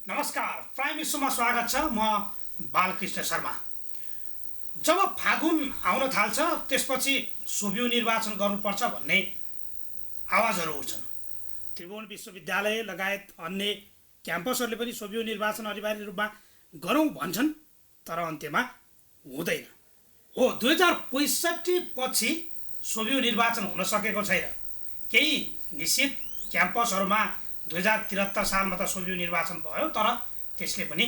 नमस्कार, प्राइम विश्वमा स्वागत छ। म बालकृष्ण शर्मा। जब फागुन आउन थाल्छ त्यसपछि सोभियु निर्वाचन गर्नुपर्छ भन्ने आवाजहरू उठ्छन्। त्रिभुवन विश्वविद्यालय लगायत अन्य क्याम्पसहरूले पनि सोभियु निर्वाचन अनिवार्य रूपमा गरौँ भन्छन्, तर अन्त्यमा हुँदैन। हो, 2065 पछि सोभियु निर्वाचन हुन सकेको छैन। केही निश्चित क्याम्पसहरूमा 2073 सालमा त सोभियु निर्वाचन भयो, तर त्यसले पनि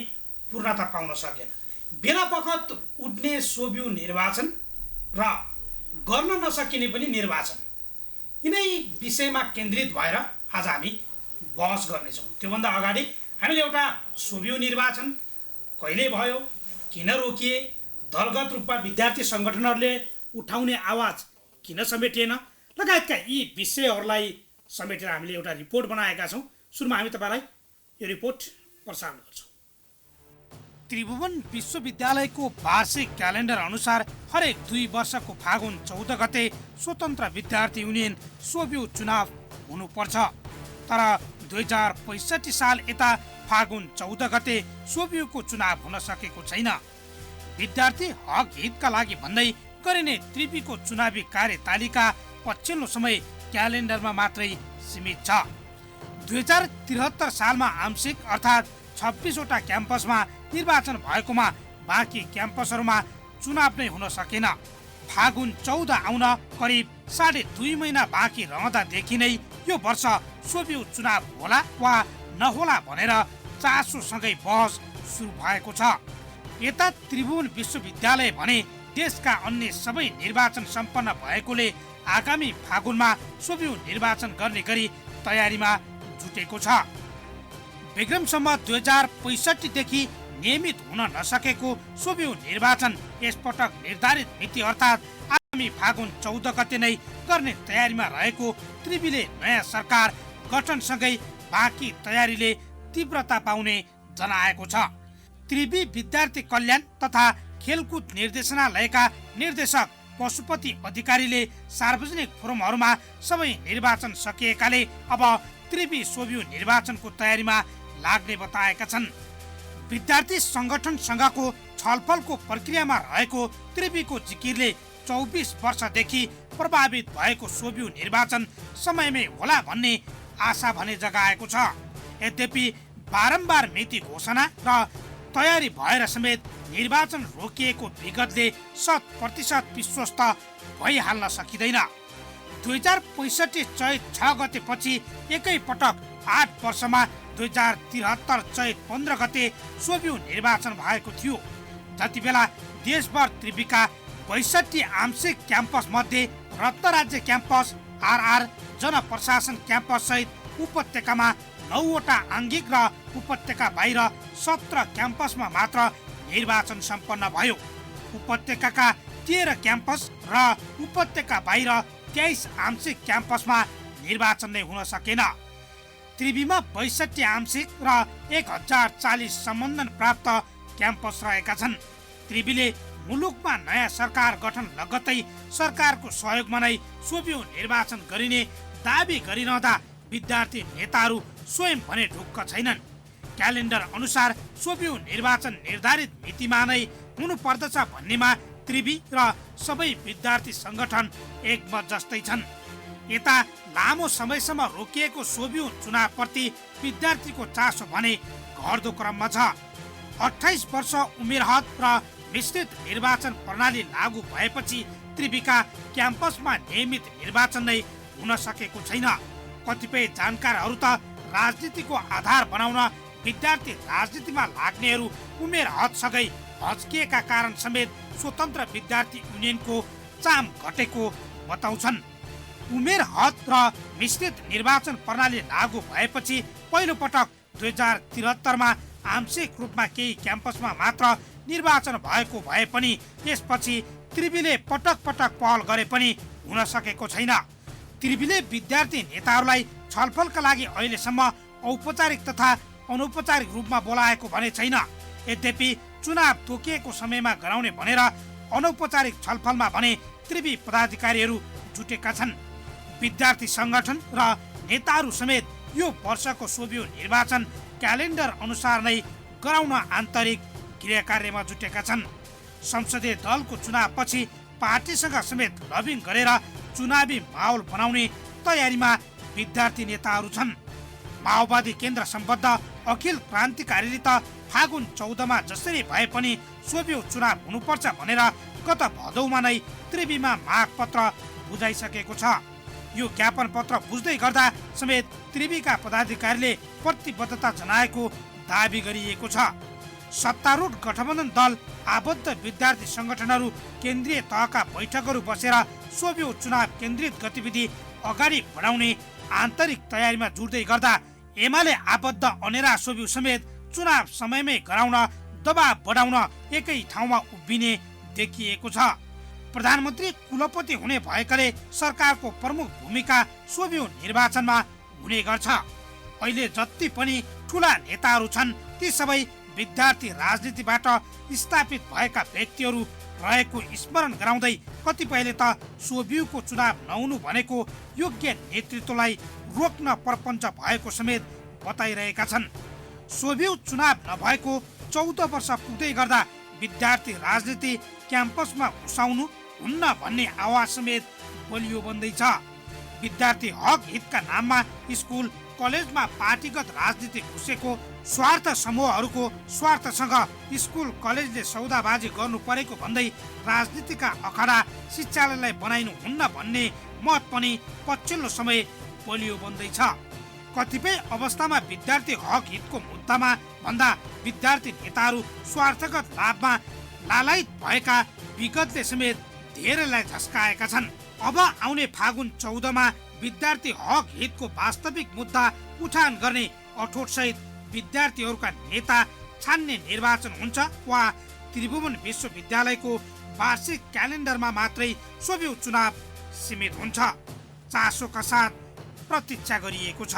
पूर्णता पाउन सकेन। बेला बखत उठ्ने सोभियु निर्वाचन र गर्न नसकिने पनि निर्वाचन, यिनै विषयमा केन्द्रित भएर आज हामी बहस गर्नेछौँ। त्योभन्दा अगाडि हामीले एउटा सोभियु निर्वाचन कहिले भयो, किन रोकिए, दलगत रूपमा विद्यार्थी सङ्गठनहरूले उठाउने आवाज किन समेटिएन, लगायतका यी विषयहरूलाई समेटेर हामीले एउटा रिपोर्ट बनाएका छौँ। सुरुमा हामी तपाईँलाई यो रिपोर्ट प्रसारण गर्छौँ। त्रिभुवन विश्वविद्यालयको वार्षिक क्यालेन्डर अनुसार हरेक 2 वर्षको फागुन 14 गते स्वतन्त्र विद्यार्थी युनियन सोभियु चुनाव हुनुपर्छ। तर 2065 साल यता फागुन 14 गते सोभियुको चुनाव हुन सकेको छैन। विद्यार्थी हक हितका लागि भन्दै गरिने त्रिवीको चुनावी कार्यतालिका पछिल्लो समय क्यालेन्डरमा मात्रै सीमित छ। 2073 सालमा आंशिक अर्थात् 26वटा क्याम्पसमा निर्वाचन भएकोमा बाँकी क्याम्पसहरूमा चुनाव नै हुन सकेन। फागुन 14 आउन करिब 2.5 महिना बाँकी रहँदादेखि नै यो वर्ष सोभियु चुनाव होला वा नहोला भनेर चासोसँगै बहस सुरु भएको छ। यता त्रिभुवन विश्वविद्यालय भने देशका अन्य सबै निर्वाचन सम्पन्न भएकोले आगामी फागुनमा सोभियु निर्वाचन गर्ने गरी तयारीमा जुटेको छ। विक्रमसम्म 2065 देखि नियमित हुन नसकेको सोभियु निर्वाचन यसपटक निर्धारित मिति अर्थात् आगामी फागुन 14 गते नै गर्ने तयारीमा रहेको त्रिवीले नयाँ सरकार गठनसँगै बाँकी तयारीले तीव्रता पाउने जनाएको छ। त्रिवी विद्यार्थी कल्याण तथा खेलकुद निर्देशनालयका निर्देशक पशुपति अधिकारीले सार्वजनिक फोरमहरूमा सबै निर्वाचन सकिएकाले अब त्रिवी सोभियु निर्वाचनको तयारीमा लाग्ने बताएका छन्। विद्यार्थी सङ्गठनसँगको छलफलको प्रक्रियामा रहेको त्रिवीको जिकिरले 24 वर्षदेखि प्रभावित भएको सोभियु निर्वाचन समयमै होला भन्ने आशा भने जगाएको छ। यद्यपि बारम्बार मिति घोषणा र तयारी भएर समेत निर्वाचन रोकिएको विगतले 100% विश्वस्त भइहाल्न सकिँदैन। 2065 चैत 6 गते पछि एकैपटक 8 वर्षमा 2073 चैत 15 गते सोभियु निर्वाचन भएको थियो। जति बेला देशभर त्रिवीका 62 आंशिक क्याम्पस मध्ये रत्न राज्य क्याम्पस, आरआर जनप्रशासन क्याम्पस सहित उपत्यकामा 9वटा आङ्गिक र उपत्यका बाहिर 17 क्याम्पसमा मात्र निर्वाचन सम्पन्न भयो। उपत्यकाका 13 क्याम्पस र उपत्यका बाहिर 23 आंशिक क्याम्पसमा निर्वाचन नै हुन सकेन। त्रिवीमा 62 आंशिक र 1040 सम्बन्धन प्राप्त क्याम्पस रहेका छन्। त्रिवीले मुलुकमा नयाँ सरकार गठन लगत्तै सरकारको सहयोगमा नै सोभियु निर्वाचन गरिने दाबी गरिरहँदा विद्यार्थी नेताहरू स्वयं भने ढुक्क छैनन्। क्यालेन्डर अनुसार सोभियु निर्वाचन निर्धारित मितिमा नै हुनुपर्दछ भन्नेमा त्रिवी र सबै विद्यार्थी सङ्गठन एकमत जस्तै छन्। यता लामो समयसम्म रोकिएको सोभियु चुनावप्रति विद्यार्थीको चासो भने घट्दो क्रममा छ। 28 वर्ष उमेर हद र मिश्रित निर्वाचन प्रणाली लागू भएपछि त्रिवीका क्याम्पसमा नियमित निर्वाचन नै हुन सकेको छैन। कतिपय जानकारहरू त राजनीतिको आधार बनाउन विद्यार्थी राजनीतिमा लाग्नेहरू उमेर हदसँगै हच्किएका कारण समेत स्वतन्त्र विद्यार्थी युनियनको चाम घटेको बताउँछन्। उमेर हद र मिश्रित निर्वाचन प्रणाली लागू भएपछि पहिलो पटक 2073 मा आंशिक रूपमा केही क्याम्पसमा मात्र निर्वाचन भएको भए पनि त्यसपछि त्रिवीले पटक पटक पहल गरे पनि हुन सकेको छैन। त्रिवीले विद्यार्थी नेताहरूलाई छलफलका लागि अहिलेसम्म औपचारिक तथा अनौपचारिक रूपमा बोलाएको भने छैन। यद्यपि चुनाव तोकिएको समयमा गराउने भनेर अनौपचारिक छलफलमा भने त्रिवी पदाधिकारीहरू जुटेका छन्। विद्यार्थी सङ्गठन र नेताहरू समेत यो वर्षको सोभियु निर्वाचन क्यालेन्डर अनुसार नै गराउन आन्तरिक क्रियाकार्यमा जुटेका छन्। संसदीय दलको चुनावपछि पार्टीसँग समेत लबिङ गरेर चुनावी माहौल बनाउने तयारीमा विद्यार्थी नेताहरू छन्। माओवादी केन्द्र सम्बद्ध अखिल क्रान्तिकारीले त फागुन 14मा जसरी भए पनि सोभियो चुनाव हुनुपर्छ भनेर गत भदौमा नै त्रिवीमा माग पत्र बुझाइसकेको छ। यो ज्ञापन पत्र बुझ्दै गर्दा समेत त्रिवीका पदाधिकारीले प्रतिबद्धता जनाएको दाबी गरिएको छ। सत्तारूढ गठबन्धन दल आबद्ध विद्यार्थी संगठनहरू केन्द्रीय तहका बैठकहरू बसेर सोभियो चुनाव केन्द्रित गतिविधि अगाडि बढाउने आन्तरिक तयारीमा जुट्दै गर्दा एमाले आबद्ध अनेरा सोभियो समेत चुनाव समयमै गराउन दबाब बढाउन एकै ठाउँमा उभिने देखिएको छ। प्रधानमन्त्री कुलपति हुने भएकाले सरकारको प्रमुख भूमिका सोभियो निर्वाचनमा हुने गर्छ। अहिले जति पनि ठुला नेताहरू छन् ती सबै विद्यार्थी राजनीतिबाट स्थापित भएका व्यक्तिहरू रहेको स्मरण गराउँदै कतिपयले त सोभियोको चुनाव नहुनु भनेको योग्य नेतृत्वलाई रोक्न प्रपञ्च भएको समेत बताइरहेका छन्। सोभियो चुनाव नभएको 14 वर्ष पुग्दै गर्दा विद्यार्थी राजनीति क्याम्पसमा घुसाउनु हुन्न भन्ने आवाज समेत बलियो बन्दैछ। विद्यार्थी हक हितका नाममा स्कुल कलेजमा पार्टीगत राजनीति घुसेको स्वार्थ समूहहरूको स्वार्थसँग स्कुल कलेजले सौदाबाजी गर्नु परेको भन्दै राजनीतिका अखाडा शिक्षालयलाई बनाइनु हुन्न भन्ने मत पनि पछिल्लो समय बलियो बन्दैछ। कतिपय अवस्थामा विद्यार्थी हक हितको मुद्दामा भन्दा विद्यार्थी नेताहरू स्वार्थगत लाभमा लालायित भएका विगतले समेत धेरैलाई झस्काएका छन्। अब आउने फागुन 14मा विद्यार्थी हक हितको वास्तविक मुद्दा उठान गर्ने अठोट सहित विद्यार्थीहरूका नेता छान्ने निर्वाचन हुन्छ वा त्रिभुवन विश्वविद्यालयको वार्षिक क्यालेन्डरमा मात्रै सोभियो चुनाव सीमित हुन्छ, चासोका साथ प्रतीक्षा गरिएको छ।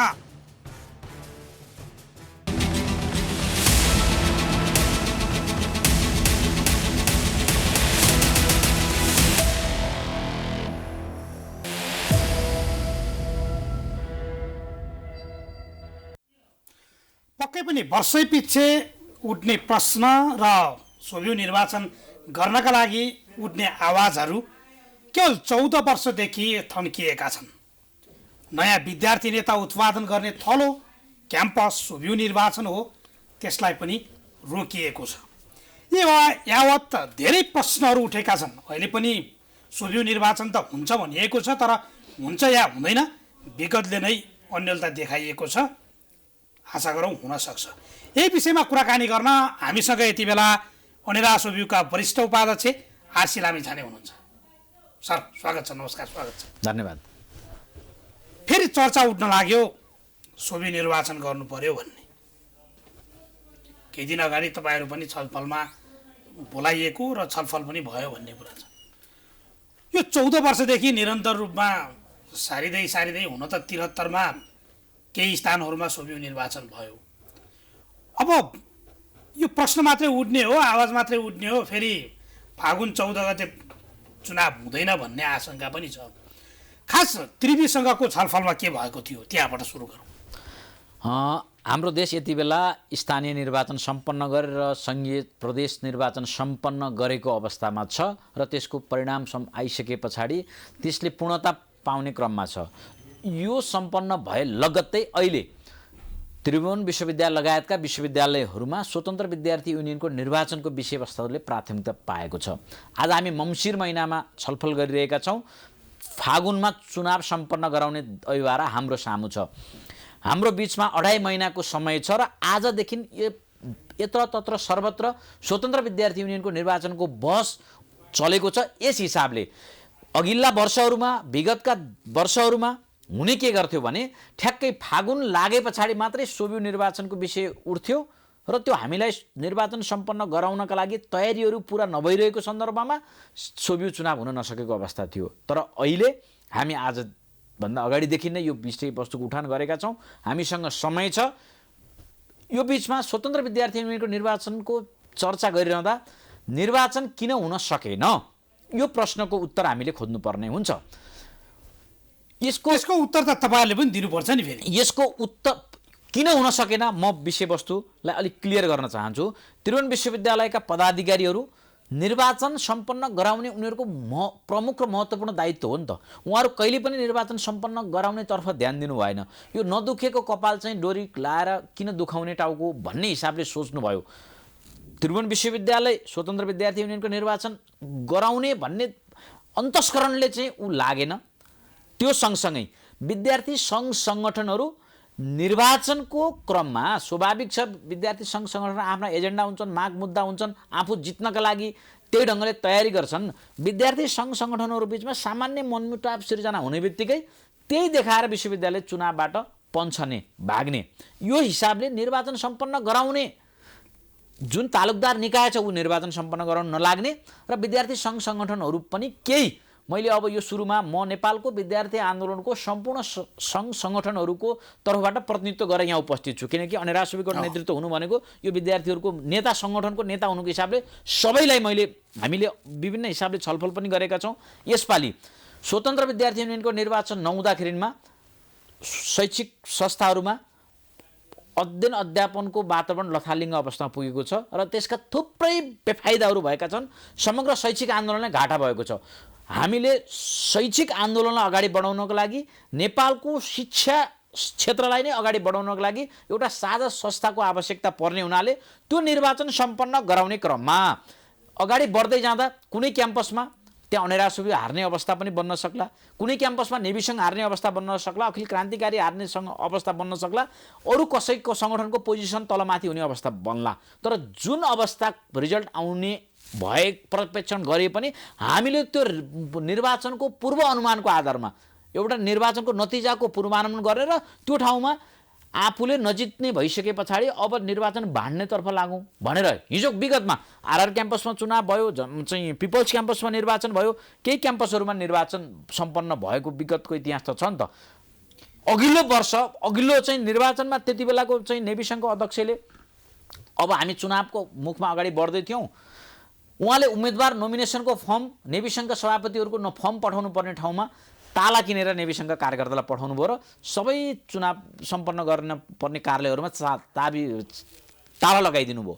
पक्कै पनि वर्षै पछि उठ्ने प्रश्न र सोभियो निर्वाचन गर्नका लागि उठ्ने आवाजहरू केवल 14 वर्षदेखि थन्किएका छन्। नयाँ विद्यार्थी नेता उत्पादन गर्ने थलो क्याम्पस सोभियो निर्वाचन हो, त्यसलाई पनि रोकिएको छ। यावत धेरै प्रश्नहरू उठेका छन्। अहिले पनि सोभियो निर्वाचन त हुन्छ भनिएको छ, तर हुन्छ या हुँदैन विगतले नै अन्यलता देखाइएको छ। आशा गरौँ हुन सक्छ। यही विषयमा कुराकानी गर्न हामीसँग यति बेला अनेरा सोभियोका वरिष्ठ उपाध्यक्ष आरसी लामिछाने हुनुहुन्छ। सर स्वागत छ। नमस्कार, स्वागत छ। धन्यवाद। फेरि चर्चा उठ्न लाग्यो सोभियो निर्वाचन गर्नु पर्यो भन्ने। केही दिन अगाडि तपाईँहरू पनि छलफलमा बोलाइएको र छलफल पनि भयो भन्ने कुरा छ। यो 14 वर्षदेखि निरन्तर रूपमा सारिँदै हुन त 73मा केही स्थानहरूमा सोभियो निर्वाचन भयो। अब यो प्रश्न मात्रै उठ्ने हो, आवाज मात्रै उठ्ने हो, फेरि फागुन 14 गते चुनाव हुँदैन भन्ने आशंका पनि छ। खास त्रिवीसँगको छलफलमा के भएको थियो त्यहाँबाट सुरु गरौँ। हाम्रो देश यति बेला स्थानीय निर्वाचन सम्पन्न गरेर सङ्घीय प्रदेश निर्वाचन सम्पन्न गरेको अवस्थामा छ र त्यसको परिणाम आइसके पछाडि त्यसले पूर्णता पाउने क्रममा छ। यो सम्पन्न भए लगत्तै अहिले त्रिभुवन विश्वविद्यालय लगायतका विश्वविद्यालयहरूमा स्वतन्त्र विद्यार्थी युनियनको निर्वाचनको विषयवस्तुले प्राथमिकता पाएको छ। आज हामी मङ्सिर महिनामा छलफल गरिरहेका छौँ। फागुनमा चुनाव सम्पन्न गराउने अभिभारा हाम्रो सामु छ। हाम्रो बिचमा 2.5 महिनाको समय छ र आजदेखि यत्रतत्र सर्वत्र स्वतन्त्र विद्यार्थी युनियनको निर्वाचनको बहस चलेको छ। यस हिसाबले अघिल्ला वर्षहरूमा विगतका वर्षहरूमा हुने के गर्थ्यो भने ठ्याक्कै फागुन लागे पछाडि मात्रै सोभियो निर्वाचनको विषय उठ्थ्यो र त्यो हामीलाई निर्वाचन सम्पन्न गराउनका लागि तयारीहरू पुरा नभइरहेको सन्दर्भमा सोभियो चुनाव हुन नसकेको अवस्था थियो। तर अहिले हामी आजभन्दा अगाडिदेखि नै यो विषयवस्तुको उठान गरेका छौँ। हामीसँग समय छ। यो बिचमा स्वतन्त्र विद्यार्थी युनियनको निर्वाचनको चर्चा गरिरहँदा निर्वाचन किन हुन सकेन यो प्रश्नको उत्तर हामीले खोज्नुपर्ने हुन्छ। यसको उत्तर त तपाईँहरूले पनि दिनुपर्छ नि। फेरि यसको उत्तर किन हुन सकेन म विषयवस्तुलाई अलिक क्लियर गर्न चाहन्छु। त्रिभुवन विश्वविद्यालयका पदाधिकारीहरू निर्वाचन सम्पन्न गराउने उनीहरूको प्रमुख र महत्त्वपूर्ण दायित्व हो नि त। उहाँहरू कहिले पनि निर्वाचन सम्पन्न गराउनेतर्फ ध्यान दिनु भएन। यो नदुखेको कपाल चाहिँ डोरी लाएर किन दुखाउने टाउको भन्ने हिसाबले सोच्नुभयो। त्रिभुवन विश्वविद्यालय स्वतन्त्र विद्यार्थी युनियनको निर्वाचन गराउने भन्ने अन्तस्करणले चाहिँ ऊ लागेन। त्यो सँगसँगै विद्यार्थी सङ्घ सङ्गठनहरू निर्वाचनको क्रममा स्वाभाविक छ, विद्यार्थी सङ्घ सङ्गठन आफ्ना एजेन्डा हुन्छन्, माग मुद्दा हुन्छन्, आफू जित्नका लागि त्यही ढङ्गले तयारी गर्छन्। विद्यार्थी सङ्घ सङ्गठनहरू बिचमा सामान्य मनमुटाव सिर्जना हुने बित्तिकै त्यही देखाएर विश्वविद्यालय चुनावबाट पन्छने भाग्ने, यो हिसाबले निर्वाचन सम्पन्न गराउने जुन तालुकदार निकाय छ ऊ निर्वाचन सम्पन्न गराउन नलाग्ने र विद्यार्थी सङ्घ सङ्गठनहरू पनि केही, मैले अब यो सुरुमा म नेपालको विद्यार्थी आन्दोलनको सम्पूर्ण सङ्घ सङ्गठनहरूको तर्फबाट प्रतिनिधित्व गरेर यहाँ उपस्थित छु, किनकि अनिरा सुवेदीको नेतृत्व हुनु भनेको यो विद्यार्थीहरूको नेता सङ्गठनको नेता हुनुको हिसाबले सबैलाई हामीले विभिन्न हिसाबले छलफल पनि गरेका छौँ। यसपालि स्वतन्त्र विद्यार्थी युनियनको निर्वाचन नहुँदाखेरिमा शैक्षिक संस्थाहरूमा अध्ययन अध्यापनको वातावरण लथालिङ्ग अवस्थामा पुगेको छ र त्यसका थुप्रै बेफाइदाहरू भएका छन्। समग्र शैक्षिक आन्दोलनलाई घाटा भएको छ। हामीले शैक्षिक आन्दोलनलाई अगाडि बढाउनको लागि, नेपालको शिक्षा क्षेत्रलाई नै अगाडि बढाउनको लागि एउटा साझा संस्थाको आवश्यकता पर्ने हुनाले त्यो निर्वाचन सम्पन्न गराउने क्रममा अगाडि बढ्दै जाँदा कुनै क्याम्पसमा त्यहाँ अनिरा सुवेदी हार्ने अवस्था पनि बन्न सक्ला, कुनै क्याम्पसमा नेभी सङ्घ हार्ने अवस्था बन्न सक्ला, अखिल क्रान्तिकारी हार्ने अवस्था बन्न सक्ला, अरू कसैको सङ्गठनको पोजिसन तलमाथि हुने अवस्था बन्ला। तर जुन अवस्था रिजल्ट आउने भए प्रक्षेपण गरे पनि हामीले त्यो निर्वाचनको पूर्व अनुमानको आधारमा एउटा निर्वाचनको नतिजाको पूर्वानुमान गरेर त्यो ठाउँमा आफूले नजित्ने भइसके पछाडि अब निर्वाचन भाँड्नेतर्फ लागौँ भनेर हिजो विगतमा आरआर क्याम्पसमा चुनाव भयो, चाहिँ पिपल्स क्याम्पसमा निर्वाचन भयो, केही क्याम्पसहरूमा निर्वाचन सम्पन्न भएको विगतको इतिहास त छ नि त। अघिल्लो वर्ष अघिल्लो चाहिँ निर्वाचनमा त्यति बेलाको चाहिँ नेभी सङ्घको अध्यक्षले, अब हामी चुनावको मुखमा अगाडि बढ्दै थियौँ, उहाँले उम्मेदवार नोमिनेसनको फर्म नेभी सङ्घका सभापतिहरूको फर्म पठाउनु पर्ने ठाउँमा ताला किनेर नेभी सङ्घका कार्यकर्तालाई पठाउनु भयो र सबै चुनाव सम्पन्न गर्न पर्ने कार्यालयहरूमा ताला लगाइदिनु भयो।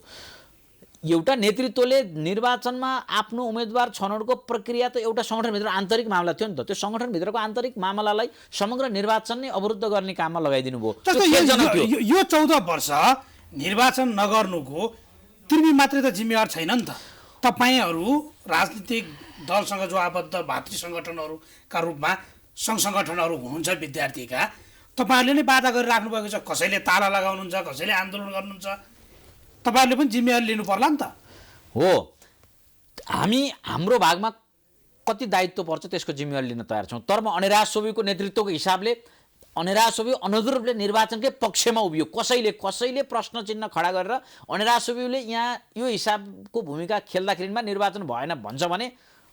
एउटा नेतृत्वले निर्वाचनमा आफ्नो उम्मेदवार छनौटको प्रक्रिया त एउटा सङ्गठनभित्र आन्तरिक मामला थियो नि त, त्यो सङ्गठनभित्रको आन्तरिक मामलालाई समग्र निर्वाचन नै अवरुद्ध गर्ने काममा लगाइदिनु भयो। यो 14 वर्ष निर्वाचन नगर्नुको त्रिवी मात्रै त जिम्मेवार छैन नि त। तपाईहरू राजनीतिक दलसँग जो आबद्ध भातृ सङ्गठनहरूका रूपमा सङ्घ सङ्गठनहरू हुनुहुन्छ विद्यार्थीका, तपाईँहरूले नै बाधा गरेर राख्नुभएको छ। कसैले ताला लगाउनुहुन्छ, कसैले आन्दोलन गर्नुहुन्छ, तपाईँहरूले पनि जिम्मेवारी लिनु पर्ला नि त। हो, हामी हाम्रो भागमा कति दायित्व पर्छ त्यसको जिम्मेवारी लिन तयार छौँ। तर म अनिरा सुवेदीको नेतृत्वको हिसाबले अनिरा सुवेदी अनुरूप रूपले निर्वाचनकै पक्षमा उभियो। कसैले प्रश्न चिन्ह खडा गरेर अनिरा सुवेदीले यहाँ यो हिसाबको भूमिका खेल्दाखेरिमा निर्वाचन भएन भन्छ भने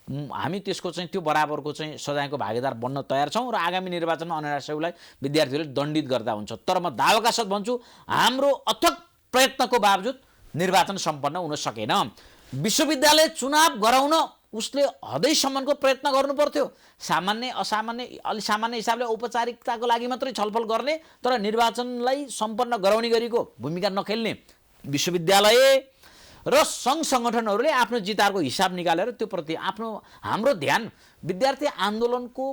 हामी त्यसको चाहिँ त्यो बराबरको चाहिँ सजायको भागीदार बन्न तयार छौँ र आगामी निर्वाचनमा अनिरा सुवेदीलाई विद्यार्थीहरूले दण्डित गर्दा हुन्छ। तर म दावाका साथ भन्छु, हाम्रो अथक प्रयत्नको बावजुद निर्वाचन सम्पन्न हुन सकेन। विश्वविद्यालय चुनाव गराउन उसले हदैसम्मको प्रयत्न गर्नु पर्थ्यो। सामान्य असामान्य अलि सामान्य हिसाबले औपचारिकताको लागि मात्रै छलफल गर्ने, तर निर्वाचनलाई सम्पन्न गराउने गरीको भूमिका नखेल्ने विश्वविद्यालय र सङ्घ सङ्गठनहरूले आफ्नो जितारको हिसाब निकालेर त्यो प्रति हाम्रो ध्यान, विद्यार्थी आन्दोलनको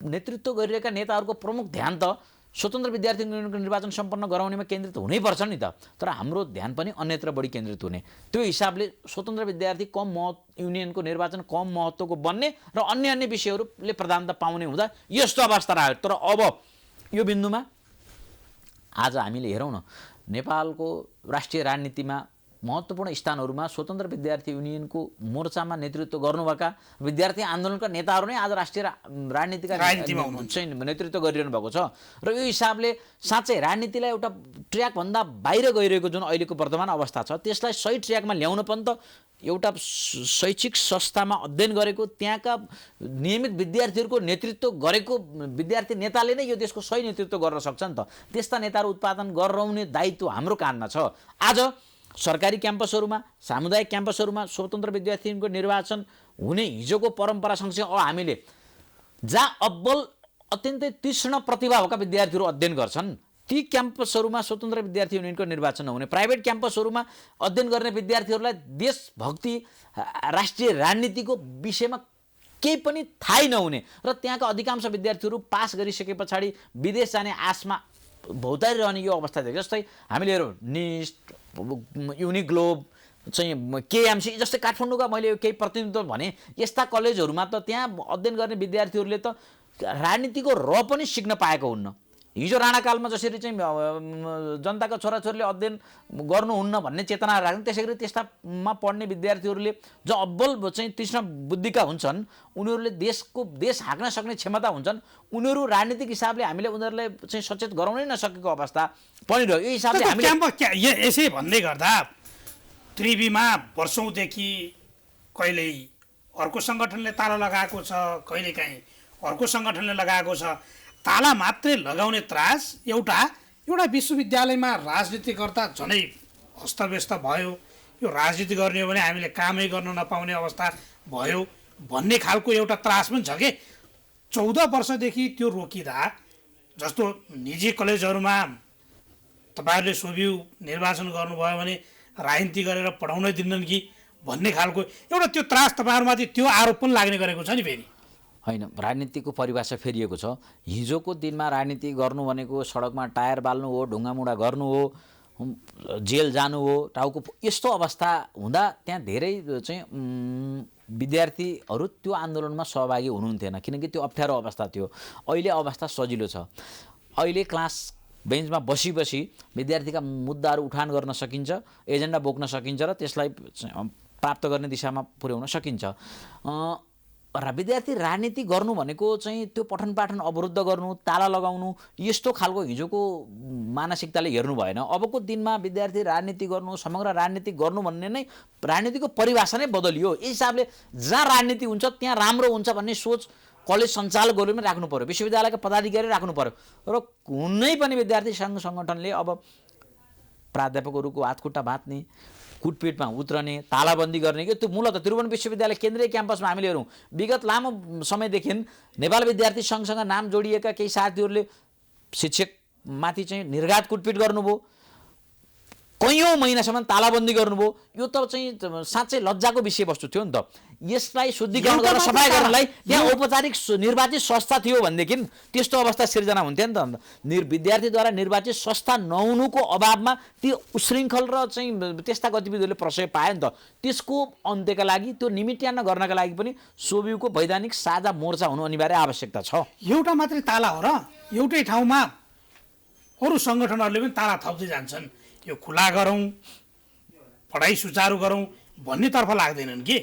नेतृत्व गरिरहेका नेताहरूको प्रमुख ध्यान त स्वतन्त्र विद्यार्थी युनियनको निर्वाचन सम्पन्न गराउनेमा केन्द्रित हुनैपर्छ नि त। तर हाम्रो ध्यान पनि अन्यत्र बढी केन्द्रित हुने, त्यो हिसाबले स्वतन्त्र विद्यार्थी युनियनको निर्वाचन कम महत्त्वको बन्ने र अन्य विषयहरूले प्रधानता पाउने हुँदा यस्तो अवस्था रह्यो। तर अब यो बिन्दुमा आज हामीले हेरौँ न, नेपालको राष्ट्रिय राजनीतिमा महत्त्वपूर्ण स्थानहरूमा स्वतन्त्र विद्यार्थी युनियनको मोर्चामा नेतृत्व गर्नुभएका विद्यार्थी आन्दोलनका नेताहरू नै आज राष्ट्रिय राजनीतिका चाहिँ नेतृत्व गरिरहनु भएको छ। र यो हिसाबले साँच्चै राजनीतिलाई एउटा ट्र्याकभन्दा बाहिर गइरहेको जुन अहिलेको वर्तमान अवस्था छ त्यसलाई सही ट्र्याकमा ल्याउन पनि त एउटा शैक्षिक संस्थामा अध्ययन गरेको, त्यहाँका नियमित विद्यार्थीहरूको नेतृत्व गरेको विद्यार्थी नेताले नै यो देशको सही नेतृत्व गर्न सक्छ नि त। त्यस्ता नेताहरू उत्पादन गराउने दायित्व हाम्रो काँधमा छ। आज सरकारी क्याम्पसहरूमा, सामुदायिक क्याम्पसहरूमा स्वतन्त्र विद्यार्थीको निर्वाचन हुने हिजोको परम्परा सँगसँगै अब हामीले जहाँ अब्बल अत्यन्तै तीक्ष्ण प्रतिभा भएका विद्यार्थीहरू अध्ययन गर्छन्, ती क्याम्पसहरूमा स्वतन्त्र विद्यार्थी युनियनको निर्वाचन नहुने, प्राइभेट क्याम्पसहरूमा अध्ययन गर्ने विद्यार्थीहरूलाई देशभक्ति राष्ट्रिय राजनीतिको विषयमा केही पनि थाहै नहुने र त्यहाँका अधिकांश विद्यार्थीहरू पास गरिसके पछाडि विदेश जाने आशमा भौतारिरहने यो अवस्था थियो। जस्तै हामीले हेरौँ निस्ट, युनिग्लोब चाहिँ केएमसी जस्तै काठमाडौँका मैले केही प्रतिनिधित्व भने यस्ता कलेजहरूमा त त्यहाँ अध्ययन गर्ने विद्यार्थीहरूले त राजनीतिको र पनि सिक्न पाएको हुन्न। हिजो राणाकालमा जसरी चाहिँ जनताका छोराछोरीले अध्ययन गर्नुहुन्न भन्ने चेतना राख्ने, त्यसै गरी त्यस्तामा पढ्ने विद्यार्थीहरूले जो अब्बल चाहिँ तीक्ष्ण बुद्धिका हुन्छन्, उनीहरूले देश हाँक्न सक्ने क्षमता हुन्छन्, उनीहरू राजनीतिक हिसाबले हामीले उनीहरूलाई चाहिँ सचेत गराउनै नसकेको अवस्था बनिरह्यो। यो हिसाबले हामीले यसै भन्दै गर्दा त्रिवीमा वर्षौँदेखि कहिल्यै अर्को सङ्गठनले ताला लगाएको छ, कहिलेकाहीँ अर्को सङ्गठनले लगाएको छ। ताला मात्रै लगाउने त्रास एउटा विश्वविद्यालयमा राजनीति गर्दा झनै हस्तव्यस्त भयो। यो राजनीति गर्ने हो भने हामीले कामै गर्न नपाउने अवस्था भयो भन्ने खालको एउटा त्रास पनि छ कि 14 वर्षदेखि त्यो रोकिँदा, जस्तो निजी कलेजहरूमा तपाईँहरूले सोभियु निर्वाचन गर्नुभयो भने राजनीति गरेर पढाउनै दिन्नन् कि भन्ने खालको एउटा त्यो त्रास तपाईँहरूमाथि त्यो आरोप पनि लाग्ने गरेको छ नि। फेरि होइन, राजनीतिको परिभाषा फेरिएको छ। हिजोको दिनमा राजनीति गर्नु भनेको सडकमा टायर बाल्नु हो, ढुङ्गामुढा गर्नु हो, जेल जानु हो, टाउको यस्तो अवस्था हुँदा त्यहाँ धेरै चाहिँ विद्यार्थीहरू त्यो आन्दोलनमा सहभागी हुनुहुन्थेन, किनकि त्यो अप्ठ्यारो अवस्था थियो। अहिले अवस्था सजिलो छ। अहिले क्लास बेन्चमा बसी विद्यार्थीका मुद्दाहरू उठान गर्न सकिन्छ, एजेन्डा बोक्न सकिन्छ र त्यसलाई प्राप्त गर्ने दिशामा पुर्याउन सकिन्छ। र विद्यार्थी राजनीति गर्नु भनेको चाहिँ त्यो पठन पाठन अवरुद्ध गर्नु, ताला लगाउनु, यस्तो खालको हिजोको मानसिकताले हेर्नु भएन। अबको दिनमा विद्यार्थी राजनीति गर्नु, समग्र राजनीति गर्नु भन्ने नै राजनीतिको परिभाषा नै बदलियो। यस हिसाबले जहाँ राजनीति हुन्छ त्यहाँ राम्रो हुन्छ भन्ने सोच कलेज सञ्चालकहरूले पनि राख्नु पर्यो, विश्वविद्यालयका पदाधिकारी राख्नु पर्यो। र कुनै पनि विद्यार्थी सङ्घ सङ्गठनले अब प्राध्यापकहरूको हातखुट्टा भाँच्ने, कुटपिटमा उत्रने, तालाबन्दी गर्ने कि त्यो मूलतः त्रिभुवन विश्वविद्यालय केन्द्रीय क्याम्पसमा हामीले हेरौँ विगत लामो समयदेखि नेपाल विद्यार्थी सङ्घसँग नाम जोडिएका केही साथीहरूले शिक्षकमाथि चाहिँ निर्घात कुटपिट गर्नुभयो, कैयौँ महिनासम्म तालाबन्दी गर्नुभयो। यो त चाहिँ साँच्चै लज्जाको विषयवस्तु थियो नि त। यसलाई शुद्धिकरण गरेर सफाइ गर्नलाई यहाँ औपचारिक निर्वाचित संस्था थियो भनेदेखि त्यस्तो अवस्था सिर्जना हुन्थ्यो नि त। विद्यार्थीद्वारा निर्वाचित संस्था नहुनुको अभावमा ती उशृङ्खल र चाहिँ त्यस्ता गतिविधिहरूले प्रशय पायो नि त। त्यसको अन्त्यका लागि, त्यो निमित्यान्न गर्नका लागि पनि सोभियुको वैधानिक साझा मोर्चा हुनु अनिवार्य आवश्यकता छ। एउटा मात्रै ताला हो र एउटै ठाउँमा अरू सङ्गठनहरूले पनि ताला थप्दै जान्छन्। यो खुला गरौँ, पढाइ सुचारू गरौँ भन्नेतर्फ लाग्दैनन् कि।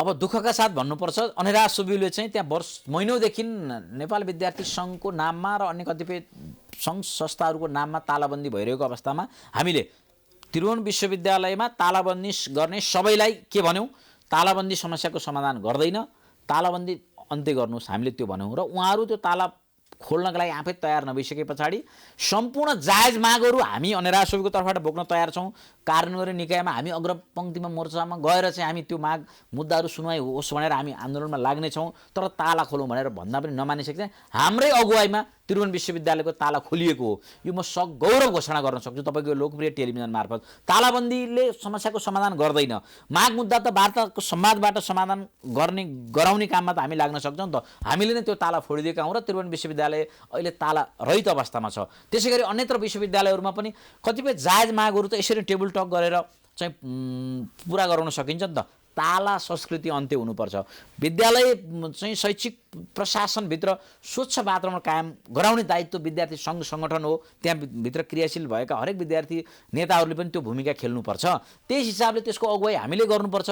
अब दुःखका साथ भन्नुपर्छ, अनिराज सोभियुले चाहिँ त्यहाँ महिनौदेखि नेपाल विद्यार्थी सङ्घको नाममा र अन्य कतिपय सङ्घ संस्थाहरूको नाममा तालाबन्दी भइरहेको अवस्थामा हामीले त्रिभुवन विश्वविद्यालयमा तालाबन्दी गर्ने सबैलाई के भन्यौँ, तालाबन्दी समस्याको समाधान गर्दैन, तालाबन्दी अन्त्य गर्नुहोस् हामीले त्यो भन्यौँ। र उहाँहरू त्यो ताला खोल्नका लागि आफै तयार नभइसके पछाडि सम्पूर्ण जायज मागहरू हामी अनिराज सोभियुको तर्फबाट बोक्न तयार छौँ। कार्यान्वयन गर्ने निकायमा हामी अग्रपङ्क्तिमा मोर्चामा गएर चाहिँ हामी त्यो माग मुद्दाहरू सुनवाई होस् भनेर हामी आन्दोलनमा लाग्नेछौँ। तर ताला खोलौँ भनेर भन्दा पनि नमानिसके हाम्रै अगुवाईमा त्रिभुवन विश्वविद्यालयको ताला खोलिएको हो। यो म गौरव घोषणा गर्न सक्छु तपाईँको लोकप्रिय टेलिभिजन मार्फत। तालाबन्दीले समस्याको समाधान गर्दैन, माग मुद्दा त वार्ताको संवादबाट समाधान गराउने काममा त हामी लाग्न सक्छौँ नि त। हामीले नै त्यो ताला फोडिदिएका हौँ र त्रिभुवन विश्वविद्यालय अहिले ताला रहित अवस्थामा छ। त्यसै गरी अन्यत्र विश्वविद्यालयहरूमा पनि कतिपय जायज मागहरू त यसरी टेबल टक गरेर चाहिँ पुरा गराउन सकिन्छ नि त। ताला संस्कृति अन्त्य हुनुपर्छ। विद्यालय चाहिँ शैक्षिक प्रशासनभित्र स्वच्छ वातावरण कायम गराउने दायित्व विद्यार्थी सङ्घ सङ्गठन हो। त्यहाँभित्र क्रियाशील भएका हरेक विद्यार्थी नेताहरूले पनि त्यो भूमिका खेल्नुपर्छ। त्यस हिसाबले त्यसको अगुवाई हामीले गर्नुपर्छ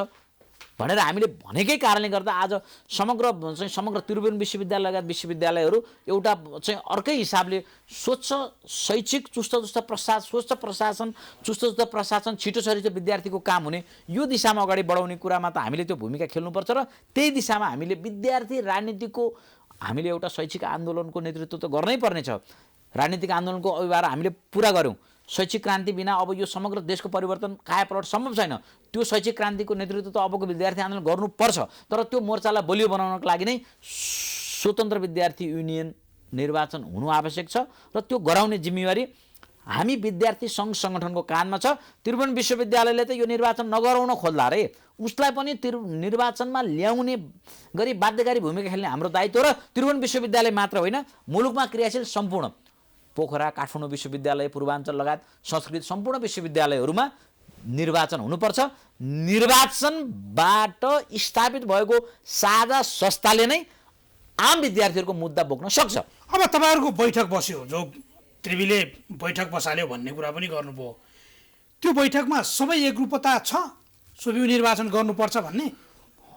भनेर हामीले भनेकै कारणले गर्दा आज समग्र त्रिभुवन विश्वविद्यालय लगायत विश्वविद्यालयहरू एउटा चाहिँ अर्कै हिसाबले स्वच्छ शैक्षिक स्वच्छ प्रशासन छिटो छरिटो विद्यार्थीको काम हुने यो दिशामा अगाडि बढाउने कुरामा त हामीले त्यो भूमिका खेल्नुपर्छ। र त्यही दिशामा हामीले विद्यार्थी राजनीतिको हामीले एउटा शैक्षिक आन्दोलनको नेतृत्व त गर्नै पर्नेछ। राजनीतिक आन्दोलनको अभिभार हामीले पुरा गऱ्यौँ। शैक्षिक क्रान्ति बिना अब यो समग्र देशको परिवर्तन कायापलट सम्भव छैन। त्यो शैक्षिक क्रान्तिको नेतृत्व त अबको विद्यार्थी आन्दोलन गर्नुपर्छ। तर त्यो मोर्चालाई बलियो बनाउनको लागि नै स्वतन्त्र विद्यार्थी युनियन निर्वाचन हुनु आवश्यक छ र त्यो गराउने जिम्मेवारी हामी विद्यार्थी सङ्घ सङ्गठनको कानमा छ। त्रिभुवन विश्वविद्यालयले त यो निर्वाचन नगराउन खोज्ला रे, उसलाई पनि निर्वाचनमा ल्याउने गरी बाध्यकारी भूमिका खेल्ने हाम्रो दायित्व र त्रिभुवन विश्वविद्यालय मात्र होइन, मुलुकमा क्रियाशील सम्पूर्ण पोखरा, काठमाडौँ विश्वविद्यालय, पूर्वाञ्चल लगायत संस्कृत सम्पूर्ण विश्वविद्यालयहरूमा निर्वाचन हुनुपर्छ। निर्वाचनबाट स्थापित भएको साझा संस्थाले नै आम विद्यार्थीहरूको मुद्दा बोक्न सक्छ। अब तपाईँहरूको बैठक बस्यो, जो त्रिवीले बैठक बसाल्यो भन्ने कुरा पनि गर्नुभयो, त्यो बैठकमा सबै एकरूपता छ सोभि निर्वाचन गर्नुपर्छ भन्ने?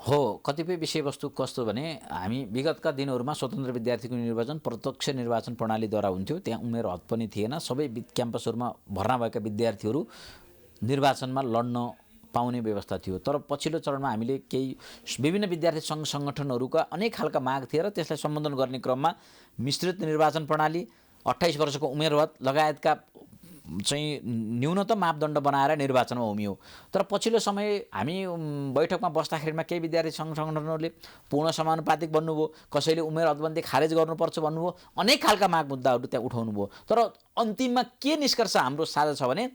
हो, कतिपय विषयवस्तु कस्तो भने हामी विगतका दिनहरूमा स्वतन्त्र विद्यार्थीको निर्वाचन प्रत्यक्ष निर्वाचन प्रणालीद्वारा हुन्थ्यो, त्यहाँ उमेर हद पनि थिएन, सबै क्याम्पसहरूमा भर्ना भएका विद्यार्थीहरू निर्वाचनमा लड्न पाउने व्यवस्था थियो। तर पछिल्लो चरणमा हामीले केही विभिन्न विद्यार्थी सङ्घ सङ्गठनहरूका अनेक खालका माग थिए र त्यसलाई सम्बोधन गर्ने क्रममा मिश्रित निर्वाचन प्रणाली, 28 वर्षको उमेरवत लगायतका चाहिँ न्यूनतम मापदण्ड बनाएर निर्वाचनमा उमियो। तर पछिल्लो समय हामी बैठकमा बस्दाखेरिमा केही विद्यार्थी सङ्घ सङ्गठनहरूले पूर्ण समानुपातिक भन्नुभयो, कसैले उमेर हदबन्दी खारेज गर्नुपर्छ भन्नुभयो, अनेक खालका माग मुद्दाहरू त्यहाँ उठाउनु भयो। तर अन्तिममा के निष्कर्ष हाम्रो साझा छ भने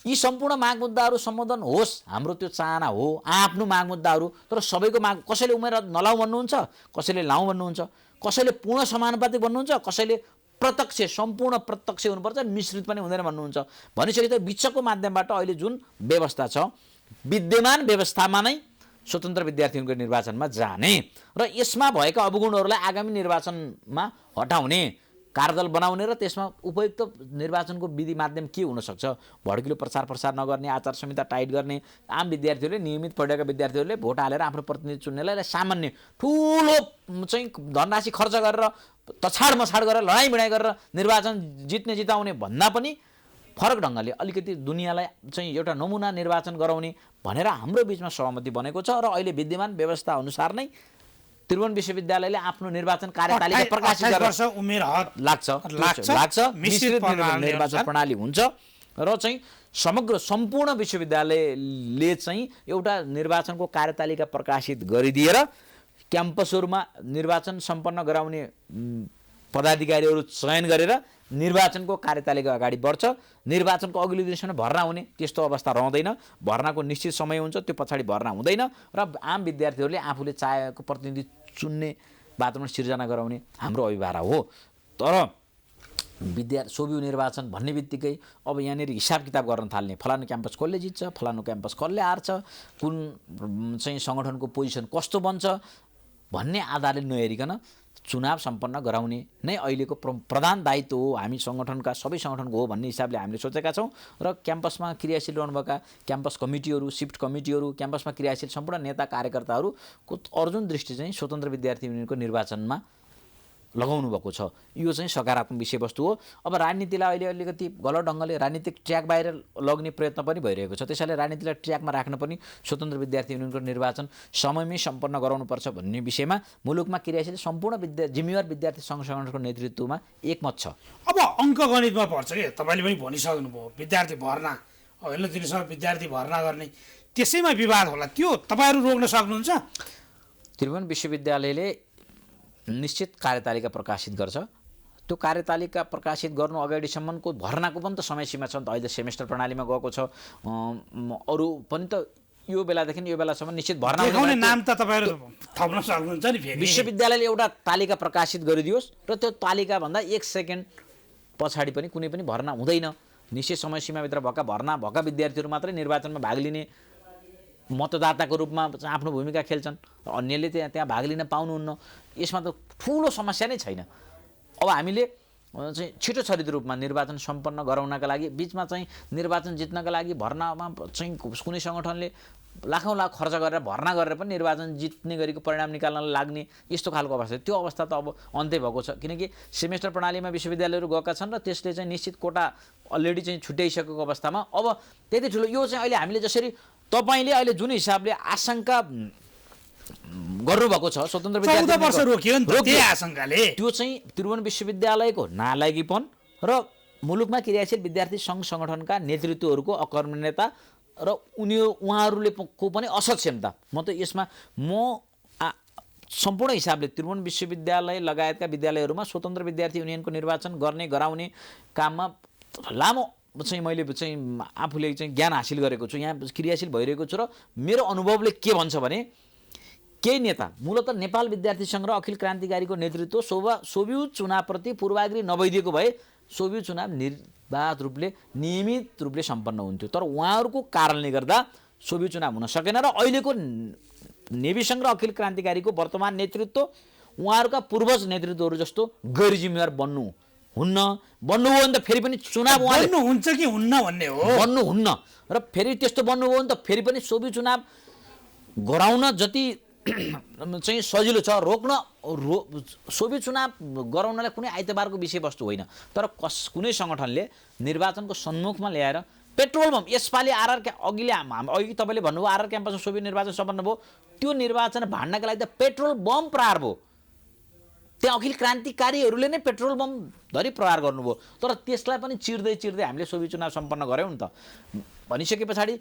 यी सम्पूर्ण माग मुद्दाहरू सम्बोधन होस्, हाम्रो त्यो चाहना हो, आफ्नो माग मुद्दाहरू। तर सबैको माग, कसैले उमेर नलाउँ भन्नुहुन्छ, कसैले लाउँ भन्नुहुन्छ, कसैले पूर्ण समानुपातिक भन्नुहुन्छ, कसैले प्रत्यक्ष सम्पूर्ण प्रत्यक्ष हुनुपर्छ, मिश्रित पनि हुँदैन भन्नुहुन्छ। भनिसके त बिचको माध्यमबाट अहिले जुन व्यवस्था छ, विद्यमान व्यवस्थामा नै स्वतन्त्र विद्यार्थीहरूको निर्वाचनमा जाने र यसमा भएका अवगुणहरूलाई आगामी निर्वाचनमा हटाउने, कार्यदल बनाउने र त्यसमा उपयुक्त निर्वाचनको विधि माध्यम के हुनसक्छ, भड्किलो प्रचार नगर्ने, आचार संहिता टाइट गर्ने, आम विद्यार्थीहरूले, नियमित पढेका विद्यार्थीहरूले भोट हालेर आफ्नो प्रतिनिधि चुन्नेलाई सामान्य ठुलो चाहिँ धनराशि खर्च गरेर तछाड मछाड गरेर लडाइँ गरेर निर्वाचन जित्ने जिताउने भन्दा पनि फरक ढङ्गले अलिकति दुनियाँलाई चाहिँ एउटा नमुना निर्वाचन गराउने भनेर हाम्रो बिचमा सहमति बनेको छ। र अहिले विद्यमान व्यवस्था अनुसार नै त्रिभुवन विश्वविद्यालयले आफ्नो निर्वाचन कार्यतालिका प्रकाशित गरेर उमेर हद लाग्छ मिश्रित निर्वाचन प्रणाली हुन्छ र चाहिँ सम्पूर्ण विश्वविद्यालयले चाहिँ एउटा निर्वाचनको कार्यतालिका प्रकाशित गरिदिएर क्याम्पसहरूमा निर्वाचन सम्पन्न गराउने पदाधिकारीहरू चयन गरेर निर्वाचनको कार्यतालिका अगाडि बढ्छ। निर्वाचनको अघिल्लो दिनसम्म भर्ना हुने त्यस्तो अवस्था रहँदैन, भर्नाको निश्चित समय हुन्छ, त्यो पछाडि भर्ना हुँदैन र आम विद्यार्थीहरूले आफूले चाहेको प्रतिनिधि चुन्ने वातावरण सिर्जना गराउने हाम्रो अभिभावना हो। तर सोभि निर्वाचन भन्ने बित्तिकै अब यहाँनिर हिसाब किताब गर्न थाल्ने, फलानु क्याम्पस कसले जित्छ, फलानु क्याम्पस कसले हार्छ, कुन चाहिँ सङ्गठनको पोजिसन कस्तो बन्छ भन्ने आधारले नहेरिकन चुनाव सम्पन्न गराउने नै अहिलेको प्रधान दायित्व हो, हामी सङ्गठनका सबै सङ्गठनको हो भन्ने हिसाबले हामीले सोचेका छौँ। र क्याम्पसमा क्रियाशील रहनुभएका क्याम्पस कमिटीहरू, सिफ्ट कमिटीहरू, क्याम्पसमा क्रियाशील सम्पूर्ण नेता कार्यकर्ताहरूको अर्जुन दृष्टि चाहिँ स्वतन्त्र विद्यार्थी युनियनको निर्वाचनमा लगाउनु भएको छ। यो चाहिँ सकारात्मक विषयवस्तु हो। अब राजनीतिलाई अहिले अलिकति गलत ढङ्गले राजनीतिक ट्र्याक बाहिर लग्ने प्रयत्न पनि भइरहेको छ, त्यसैले राजनीतिलाई ट्र्याकमा राख्न पनि स्वतन्त्र विद्यार्थी युनियनको निर्वाचन समयमै सम्पन्न गराउनुपर्छ भन्ने विषयमा मुलुकमा क्रियाशील सम्पूर्ण जिम्मेवार विद्यार्थी सङ्घ सङ्गठनको नेतृत्वमा एकमत छ। अब अङ्कगणितमा पर्छ कि तपाईँले पनि भनिसक्नुभयो, विद्यार्थी भर्ना अघिल्लो दिनसम्म विद्यार्थी भर्ना गर्ने, त्यसैमा विवाद होला, त्यो तपाईँहरू रोक्न सक्नुहुन्छ? त्रिभुवन विश्वविद्यालयले निश्चित कार्यतालिका प्रकाशित गर्छ। त्यो कार्यतालिका प्रकाशित गर्नु अगाडिसम्मको भर्नाको पनि त समय सीमा छ नि त। अहिले सेमेस्टर प्रणालीमा गएको छ, अरू पनि त यो बेलादेखि यो बेलासम्म निश्चित भर्ना हुने नाम त तपाईँहरू थप्न सक्नुहुन्छ नि। फेरि विश्वविद्यालयले एउटा तालिका प्रकाशित गरिदियोस् र त्यो तालिकाभन्दा 1 सेकेन्ड पछाडि पनि कुनै पनि भर्ना हुँदैन। निश्चित समय सीमाभित्र भएका विद्यार्थीहरू मात्रै निर्वाचनमा भाग लिने, मतदाताको रूपमा आफ्नो भूमिका खेल्छन्, अन्यले त्यहाँ भाग लिन पाउनुहुन्न। यसमा त ठुलो समस्या नै छैन। अब हामीले चाहिँ छिटो छरितो रूपमा निर्वाचन सम्पन्न गराउनका लागि बिचमा चाहिँ निर्वाचन जित्नका लागि भर्नामा चाहिँ कुनै सङ्गठनले लाखौँ लाख खर्च गरेर भर्ना गरेर पनि निर्वाचन जित्ने गरेको परिणाम निकाल्न लाग्ने यस्तो खालको अवस्था, त्यो अवस्था त अब अन्त्य भएको छ। किनकि सेमेस्टर प्रणालीमा विश्वविद्यालयहरू गएका छन् र त्यसले चाहिँ निश्चित कोटा अलरेडी चाहिँ छुट्याइसकेको अवस्थामा अब त्यति ठुलो यो चाहिँ अहिले हामीले जसरी तपाईँले अहिले जुन हिसाबले आशंका गर्नुभएको छ स्वतन्त्र विद्यार्थी त्यो चाहिँ त्रिभुवन विश्वविद्यालयको नालायकीपन र मुलुकमा क्रियाशील विद्यार्थी सङ्घ सङ्गठनका नेतृत्वहरूको अकर्मण्यता र उहाँहरूले को पनि असक्षमता। म त यसमा सम्पूर्ण हिसाबले त्रिभुवन विश्वविद्यालय लगायतका विद्यालयहरूमा स्वतन्त्र विद्यार्थी युनियनको निर्वाचन गर्ने गराउने काममा लामो चाहिँ मैले चाहिँ आफूले चाहिँ ज्ञान हासिल गरेको छु, यहाँ क्रियाशील भइरहेको छु र मेरो अनुभवले के भन्छ भने केही नेता मूलतः नेपाल विद्यार्थी सङ्घ र अखिल क्रान्तिकारीको नेतृत्व सोभियु चुनावप्रति पूर्वाग्रही नभइदिएको भए सोभियु चुनाव निर्वाध रूपले नियमित रूपले सम्पन्न हुन्थ्यो। तर उहाँहरूको कारणले गर्दा सोभियु चुनाव हुन सकेन र अहिलेको नेभी सङ्घ र अखिल क्रान्तिकारीको वर्तमान नेतृत्व उहाँहरूका पूर्वज नेतृत्वहरू जस्तो गैर जिम्मेवार बन्नुभयो भने त फेरि पनि चुनाव उहाँले बन्नुहुन्छ कि हुन्न भन्ने हो। बन्नुहुन्न र फेरि त्यस्तो बन्नुभयो भने त फेरि पनि सोभियु चुनाव गराउन जति चाहिँ सजिलो छ रोक्न सोभियत चुनाव गराउनलाई कुनै आइतबारको विषयवस्तु होइन। तर कुनै सङ्गठनले निर्वाचनको सन्मुखमा ल्याएर पेट्रोल बम यसपालि अघि तपाईँले भन्नुभयो आरआर क्याम्पसमा सोभियत निर्वाचन सम्पन्न भयो, त्यो निर्वाचन भाड्नका लागि त पेट्रोल बम प्रहार भयो। त्यहाँ अखिल क्रान्तिकारीहरूले नै पेट्रोल बम धरि प्रहार गर्नुभयो। तर त्यसलाई पनि चिर्दै हामीले सोभियत चुनाव सम्पन्न गऱ्यौँ नि त भनिसके पछाडि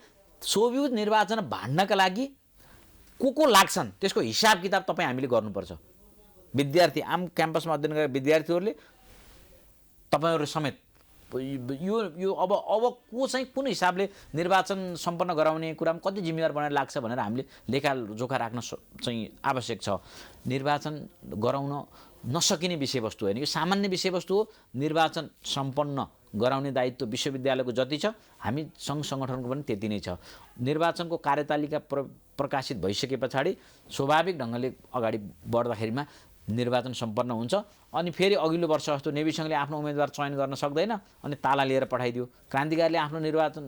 सोभियत निर्वाचन भाड्नका लागि को लाग्छन् त्यसको हिसाब किताब तपाईँ हामीले गर्नुपर्छ। विद्यार्थी आम क्याम्पसमा अध्ययन गरेका विद्यार्थीहरूले तपाईँहरू समेत यो अब को चाहिँ कुन हिसाबले निर्वाचन सम्पन्न गराउने कुरामा कति जिम्मेवार बनाएर लाग्छ भनेर हामीले लेखाजोखा राख्न चाहिँ आवश्यक छ। निर्वाचन गराउन नसकिने विषयवस्तु होइन, यो सामान्य विषयवस्तु हो। निर्वाचन सम्पन्न गराउने दायित्व विश्वविद्यालयको जति छ हामी सङ्घ सङ्गठनको पनि त्यति नै छ। निर्वाचनको कार्यतालिका प्रकाशित भइसके पछाडि स्वाभाविक ढङ्गले अगाडि बढ्दाखेरिमा निर्वाचन सम्पन्न हुन्छ। अनि फेरि अघिल्लो वर्ष जस्तो नेभी सङ्घले आफ्नो उम्मेदवार चयन गर्न सक्दैन अनि ताला लिएर पठाइदियो। क्रान्तिकारीले आफ्नो निर्वाचन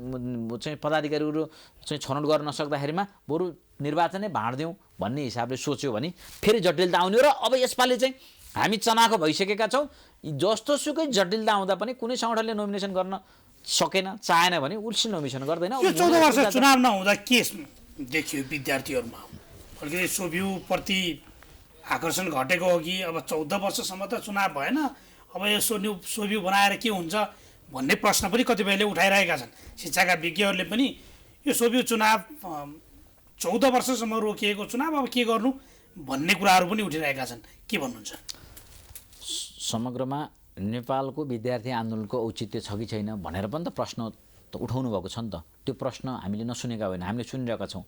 चाहिँ पदाधिकारीहरू चाहिँ छनौट गर्न नसक्दाखेरिमा बरु निर्वाचनै भाँड्यौँ भन्ने हिसाबले सोच्यो भने फेरि जटिलता आउने हो। र अब यसपालि चाहिँ हामी चनाखो भइसकेका छौँ। जस्तो सुकै जटिलता आउँदा पनि कुनै सङ्गठनले नोमिनेसन गर्न सकेन चाहेन भने उसले नोमिनेसन गर्दैन। यो 14 वर्ष चुनाव नहुँदा के देखियो विद्यार्थीहरूमा? अलिकति सोभियुप्रति आकर्षण घटेको हो कि अब 14 वर्षसम्म त चुनाव भएन, अब यो सोभियु बनाएर के हुन्छ भन्ने प्रश्न पनि कतिपयले उठाइरहेका छन्। शिक्षाका विज्ञहरूले पनि यो सोभियु चुनाव 14 वर्षसम्म रोकिएको चुनाव अब के गर्नु भन्ने कुराहरू पनि उठिरहेका छन्। के भन्नुहुन्छ? समग्रमा नेपालको विद्यार्थी आन्दोलनको औचित्य छ कि छैन भनेर पनि त प्रश्न त उठाउनु भएको छ नि त। त्यो प्रश्न हामीले नसुनेका होइन, हामीले सुनिरहेका छौँ।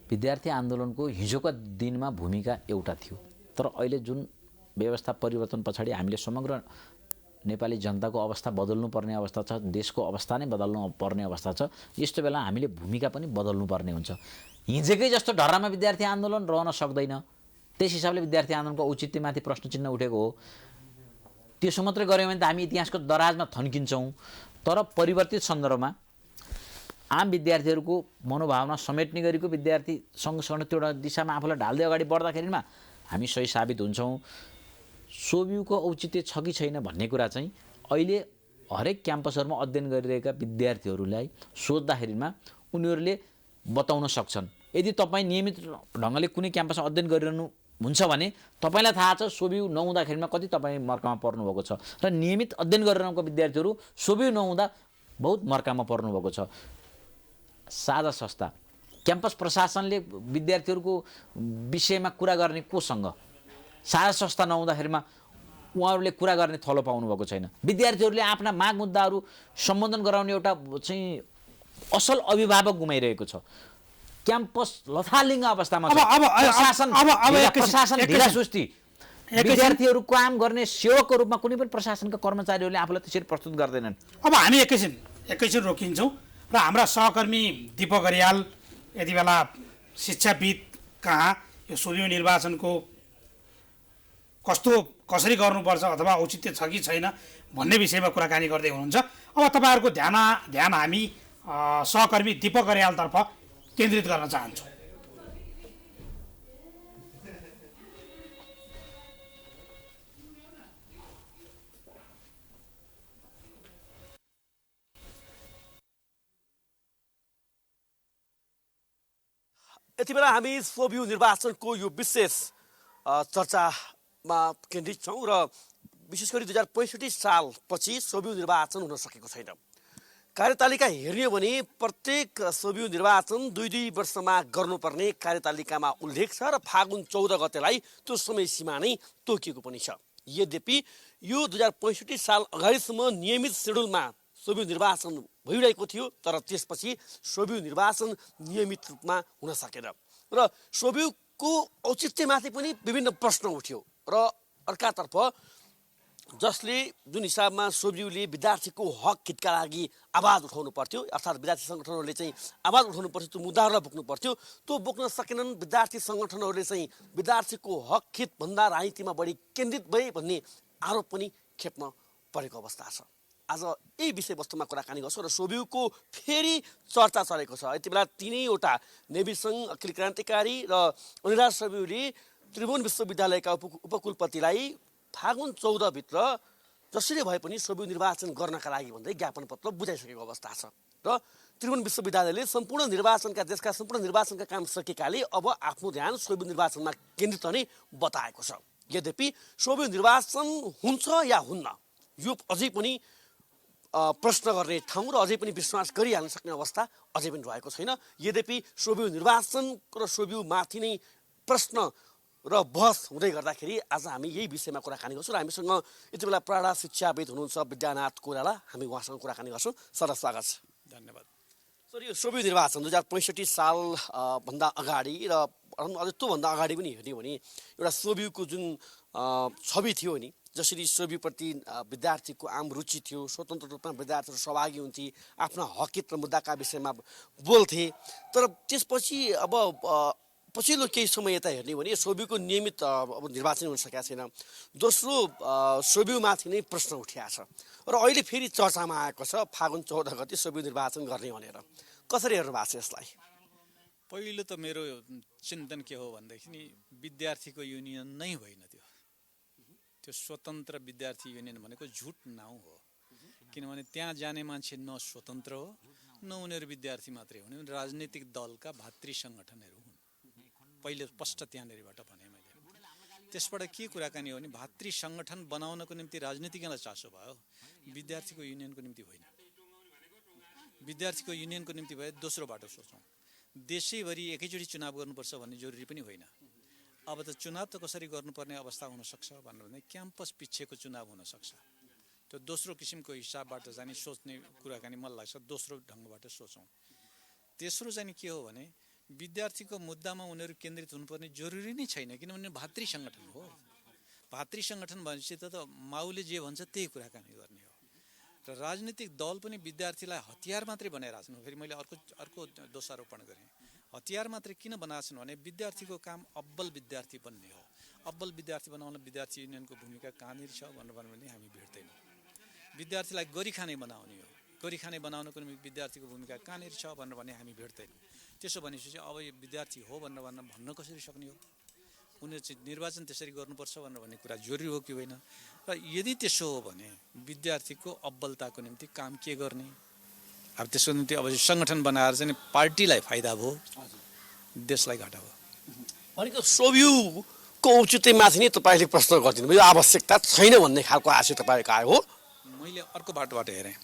विद्यार्थी आन्दोलनको हिजोका दिनमा भूमिका एउटा थियो, तर अहिले जुन व्यवस्था परिवर्तन पछाडि हामीले समग्र नेपाली जनताको अवस्था बदल्नुपर्ने अवस्था छ, देशको अवस्था नै बदल्नु पर्ने अवस्था छ। यस्तो बेला हामीले भूमिका पनि बदल्नुपर्ने हुन्छ। हिजोकै जस्तो ढर्रामा विद्यार्थी आन्दोलन रहन सक्दैन। त्यस हिसाबले विद्यार्थी आन्दोलनको औचित्यमाथि प्रश्न चिन्ह उठेको हो। त्यसो मात्रै गऱ्यौँ भने त हामी इतिहासको दराजमा थन्किन्छौँ। तर परिवर्तित सन्दर्भमा आम विद्यार्थीहरूको मनोभावना समेट्ने गरेको विद्यार्थी सङ्घसँग त्यो एउटा दिशामा आफूलाई ढाल्दै अगाडि बढ्दाखेरिमा हामी सही साबित हुन्छौँ। सोभियुको औचित्य छ कि छैन भन्ने कुरा चाहिँ अहिले हरेक क्याम्पसहरूमा अध्ययन गरिरहेका विद्यार्थीहरूलाई सोद्धाखेरिमा उनीहरूले बताउन सक्छन्। यदि तपाईँ नियमित ढङ्गले कुनै क्याम्पसमा अध्ययन गरिरहनु हुन्छ भने तपाईँलाई थाहा छ सोभियु नहुँदाखेरिमा कति तपाईँ मर्कामा पर्नुभएको छ र नियमित अध्ययन गरिरहेको विद्यार्थीहरू सोभियु नहुँदा बहुत मर्कामा पर्नुभएको छ। साझा संस्था क्याम्पस प्रशासनले विद्यार्थीहरूको विषयमा कुरा गर्ने कोसँग? साझा संस्था नहुँदाखेरिमा उहाँहरूले कुरा गर्ने थलो पाउनुभएको छैन। विद्यार्थीहरूले आफ्ना माग मुद्दाहरू सम्बोधन गराउने एउटा चाहिँ असल अभिभावक गुमाइरहेको छ। क्याम्पस लथालिङ्ग अवस्थामा छ। प्रशासन ढिलासुस्ती। विद्यार्थीहरू काम गर्ने सेवकको रूपमा कुनै पनि प्रशासनका कर्मचारीहरूले आफूलाई त्यसरी प्रस्तुत गर्दैनन्। अब हामी एकैछिन रोकिन्छौँ र हाम्रा सहकर्मी दीपक अर्याल यति बेला शिक्षाविद कहाँ यो सोभियु निर्वाचनको कसरी गर्नुपर्छ अथवा औचित्य छ कि छैन भन्ने विषयमा कुराकानी गर्दै हुनुहुन्छ। अब तपाईँहरूको ध्यान हामी सहकर्मी दीपक अर्यालतर्फ केन्द्रित गर्न चाहन्छौँ। यति बेला हामी सोभियु निर्वाचनको यो विशेष चर्चामा केन्द्रित छौँ र विशेष गरी 2065 सालपछि सोभियु निर्वाचन हुन सकेको छैन। कार्यतालिका हेर्ने हो भने प्रत्येक सोभियु निर्वाचन 2-2 वर्षमा गर्नुपर्ने कार्यतालिकामा उल्लेख छ र फागुन 14 गतेलाई त्यो समय सीमा नै तोकिएको पनि छ। यद्यपि यो 2065 साल अगाडिसम्म नियमित शेड्युलमा सोभियु निर्वाचन भइरहेको थियो, तर त्यसपछि सोभियु निर्वाचन नियमित रूपमा हुन सकेन र सोभियुको औचित्यमाथि पनि विभिन्न प्रश्न उठ्यो र अर्कातर्फ जसले जुन हिसाबमा सोभियुले विद्यार्थीको हक हितका लागि आवाज उठाउनु पर्थ्यो, अर्थात् विद्यार्थी सङ्गठनहरूले चाहिँ आवाज उठाउनु पर्थ्यो, त्यो मुद्दाहरूलाई बोक्नु पर्थ्यो, त्यो बोक्न सकेनन्। विद्यार्थी सङ्गठनहरूले चाहिँ विद्यार्थीको हक हितभन्दा राजनीतिमा बढी केन्द्रित भए भन्ने आरोप पनि खेप्न परेको अवस्था छ। आज यही विषयवस्तुमा कुराकानी गर्छौँ र सोभियुको फेरि चर्चा चलेको छ। यति बेला तीनैवटा नेभी सङ्घ, अखिल क्रान्तिकारी र अनिराज सोभियुले त्रिभुवन विश्वविद्यालयका उपकुलपतिलाई फागुन 14 भित्र जसरी भए पनि सोभियु निर्वाचन गर्नका लागि भन्दै ज्ञापन पत्र बुझाइसकेको अवस्था छ र त्रिभुवन विश्वविद्यालयले देशका सम्पूर्ण निर्वाचनका काम सकेकाले अब आफ्नो ध्यान सोभियु निर्वाचनमा केन्द्रित नै बताएको छ। यद्यपि सोभियु निर्वाचन हुन्छ या हुन्न यो अझै पनि प्रश्न गर्ने ठाउँ र अझै पनि विश्वास गरिहाल्न सक्ने अवस्था अझै पनि रहेको छैन। यद्यपि सोभियु निर्वाचन र सोभियुमाथि नै प्रश्न र बहस हुँदै गर्दाखेरि आज हामी यही विषयमा कुराकानी गर्छौँ र हामीसँग यति बेला प्राडा शिक्षाविद हुनुहुन्छ विद्यानाथ कोइराला, हामी उहाँसँग कुराकानी गर्छौँ। सर स्वागत छ। धन्यवाद। सर, यो सोभियु निर्वाचन 2065 साल भन्दा अगाडि र अझ त्योभन्दा अगाडि पनि हेर्ने हो भने एउटा सोभियुको जुन छवि थियो नि, जसरी सोभियुप्रति विद्यार्थीको आम रुचि थियो, स्वतन्त्र रूपमा विद्यार्थीहरू सहभागी हुन्थे, आफ्ना हक र मुद्दाका विषयमा बोल्थे। तर त्यसपछि अब पछिल्लो केही समय यता हेर्ने हो भने सोभियुको नियमित अब निर्वाचन हुन सकेका छैन। दोस्रो, सोभियुमाथि नै प्रश्न उठिएको छ र अहिले फेरि चर्चामा आएको छ फागुन 14 गते सोभियु निर्वाचन गर्ने भनेर। कसरी हेर्नु भएको छ यसलाई? पहिलो त मेरो चिन्तन के हो भनेदेखि विद्यार्थीको युनियन नै होइन, त्यो स्वतन्त्र विद्यार्थी युनियन भनेको झुट नाउँ हो। किनभने त्यहाँ जाने मान्छे न स्वतन्त्र हो न उनीहरू विद्यार्थी मात्रै हुन्, राजनीतिक दलका भातृ सङ्गठनहरू हुन्। पहिले स्पष्ट त्यहाँनिरबाट भने मैले। त्यसबाट के कुराकानी हो भने भातृ सङ्गठन बनाउनको निम्ति राजनीतिज्ञलाई चासो भयो, विद्यार्थीको युनियनको निम्ति होइन। विद्यार्थीको युनियनको निम्ति भए दोस्रो बाटो सोचौँ। देशैभरि एकैचोटि चुनाव गर्नुपर्छ भन्ने जरुरी पनि होइन। अब त चुनाव त कसरी गर्नुपर्ने अवस्था हुनसक्छ भनेर भने क्याम्पस पिछेको चुनाव हुनसक्छ। त्यो दोस्रो किसिमको हिसाबबाट चाहिँ सोच्ने कुराकानी मलाई लाग्छ, दोस्रो ढङ्गबाट सोचौँ। तेस्रो चाहिँ के हो भने विद्यार्थीको मुद्दामा उनीहरू केन्द्रित हुनुपर्ने जरुरी नै छैन, किनभने भातृ सङ्गठन हो। भातृ सङ्गठन भनेपछि त माउले जे भन्छ त्यही कुराकानी गर्ने हो। र राजनीतिक दल पनि विद्यार्थीलाई हतियार मात्रै बनाइरहेको छन्। फेरि मैले अर्को दोषारोपण गरेँ, हतियार मात्रै किन बनाएको छन् भने विद्यार्थीको काम अब्बल विद्यार्थी बन्ने हो। अब्बल विद्यार्थी बनाउन विद्यार्थी युनियनको भूमिका कहाँनिर छ भनेर भन्यो भने हामी भेट्दैनौँ। विद्यार्थीलाई गरिखाने बनाउने हो, गरिखाने बनाउनको निम्ति विद्यार्थीको भूमिका कहाँनिर छ भनेर भने हामी भेट्दैनौँ। त्यसो भनेपछि अब यो विद्यार्थी हो भनेर भन्न कसरी सक्ने हो? उनीहरू चाहिँ निर्वाचन त्यसरी गर्नुपर्छ भनेर भन्ने कुरा जरुरी हो कि होइन? र यदि त्यसो हो भने विद्यार्थीको अब्बलताको निम्ति काम के गर्ने? अब त्यसको निम्ति अब सङ्गठन बनाएर चाहिँ पार्टीलाई फाइदा भयो, देशलाई घाटा भयो। भनेको सोभियुको औचित्यमाथि नै तपाईँले प्रश्न गरिदिनु भयो, आवश्यकता छैन भन्ने खालको आशय तपाईँको आयो हो? मैले अर्को बाटोबाट हेरेँ,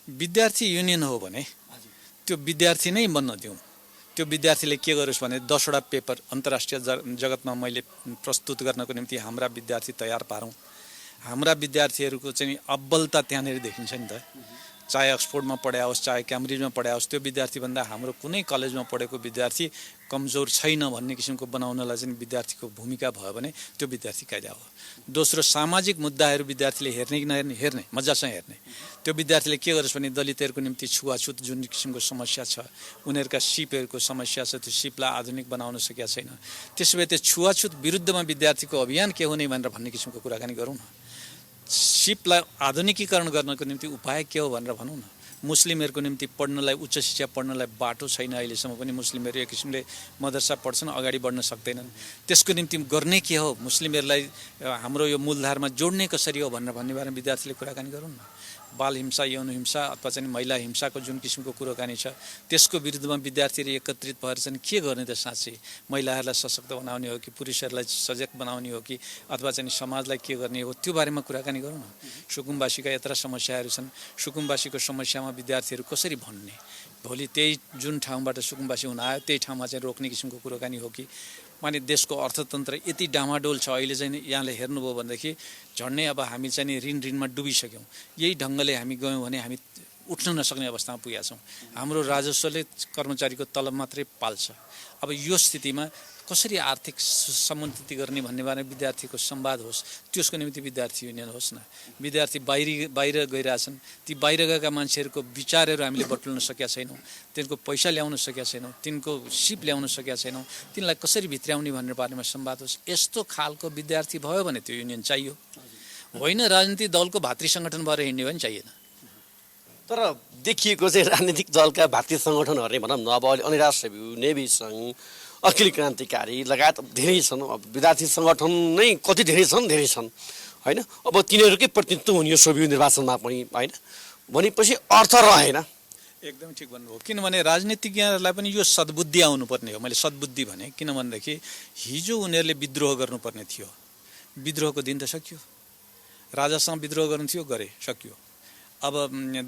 विद्यार्थी युनियन हो भने त्यो विद्यार्थी नै बन्न दिउँ। त्यो विद्यार्थीले के गरोस् भने 10वटा पेपर अन्तर्राष्ट्रिय जगतमा मैले प्रस्तुत गर्नको निम्ति हाम्रा विद्यार्थी तयार पारौँ। हाम्रा विद्यार्थीहरूको चाहिँ अब्बलता त्यहाँनिर देखिन्छ नि त। चाहे अक्सफोर्डमा पढाए होस्, चाहे क्याम्ब्रिजमा पढाए होस्, त्यो विद्यार्थीभन्दा हाम्रो कुनै कलेजमा पढेको विद्यार्थी कमजोर छैन भन्ने किसिमको बनाउनलाई चाहिँ विद्यार्थीको भूमिका भयो भने त्यो विद्यार्थी कायदा हो। दोस्रो, सामाजिक मुद्दाहरू विद्यार्थीले हेर्ने कि नहेर्ने, हेर्ने, मजासँग हेर्ने। त्यो विद्यार्थीले के गरोस् भने दलितहरूको निम्ति छुवाछुत जुन किसिमको समस्या छ, उनीहरूका सिपहरूको समस्या छ, त्यो सिपलाई आधुनिक बनाउन सकेका छैन। त्यसो भए त्यो छुवाछुत विरुद्धमा विद्यार्थीको अभियान के हुने भनेर भन्ने किसिमको कुराकानी गरौँ न। सिपलाई आधुनिकीकरण गर्नको निम्ति उपाय के हो भनेर भनौँ न। मुस्लिमहरूको निम्ति पढ्नलाई, उच्च शिक्षा पढ्नलाई बाटो छैन, अहिलेसम्म पनि मुस्लिमहरू एक किसिमले मदरसा पढ्छन्, अगाडि बढ्न सक्दैनन्। त्यसको निम्ति गर्ने के हो, मुस्लिमहरूलाई हाम्रो यो मूलधारमा जोड्ने कसरी हो भनेर भन्ने बारेमा विद्यार्थीले कुराकानी गरौँ न। बाल हिंसा यौन हिंसा अथवा चाहिँ महिला हिंसाको जुन किसिमको कुराकानी छ त्यसको विरुद्धमा विद्यार्थीहरू एकत्रित भएर चाहिँ के गर्ने त साँच्चै महिलाहरूलाई सशक्त बनाउने हो कि पुरुषहरूलाई सजग बनाउने हो कि अथवा चाहिँ समाजलाई के गर्ने हो त्यो बारेमा कुराकानी गरौँ न। सुकुम्बासीका यत्र समस्याहरू छन्, सुकुम्बासीको समस्यामा विद्यार्थीहरू कसरी भन्ने, भोलि त्यही जुन ठाउँबाट सुकुम्बासी हुन आयो त्यही ठाउँमा चाहिँ रोक्ने किसिमको कुराकानी हो कि माने देशको अर्थतन्त्र यति डामाडोल छ अहिले चाहिँ यहाँले हेर्नुभयो भनेदेखि झन्डै अब हामी चाहिँ ऋणमा डुबिसक्यौँ। यही ढङ्गले हामी गयौँ भने हामी उठ्न नसक्ने अवस्थामा पुगेका छौँ। हाम्रो राजस्वले कर्मचारीको तलब मात्रै पाल्छ। अब यो स्थितिमा कसरी आर्थिक समुन्नति गर्ने भन्ने बारेमा विद्यार्थीको संवाद होस्, त्यसको निम्ति विद्यार्थी युनियन होस् न। विद्यार्थी बाहिर गइरहेछन्, ती बाहिर गएका मान्छेहरूको विचारहरू हामीले बटुल्न सकेका छैनौँ, तिनको पैसा ल्याउन सकेका छैनौँ, तिनको सिप ल्याउन सकेका छैनौँ, तिनलाई कसरी भित्र्याउने भन्ने बारेमा संवाद होस्। यस्तो खालको विद्यार्थी भयो भने त्यो युनियन चाहियो, होइन राजनीतिक दलको भातृ सङ्गठन भएर हिँड्ने भने चाहिएन। तर देखिएको चाहिँ राजनीतिक दलका भातृ सङ्गठनहरूले भनौँ न, अब अनिराज सेब्यू, नेभी सङ्घ, अखिल क्रान्तिकारी लगायत धेरै छन्। विद्यार्थी सङ्गठन नै कति धेरै छन् होइन। अब तिनीहरूकै प्रतिनिधित्व हुने यो सोभियत निर्वाचनमा पनि होइन भनेपछि अर्थ रहेन। एकदम ठिक भन्नुभयो। किनभने राजनीतिज्ञहरूलाई पनि यो सद्बुद्धि आउनुपर्ने हो। मैले सद्बुद्धि भने किनभनेदेखि हिजो उनीहरूले विद्रोह गर्नुपर्ने थियो, विद्रोहको दिन त सकियो। राजासँग विद्रोह गर्नु थियो, गरे, सकियो। अब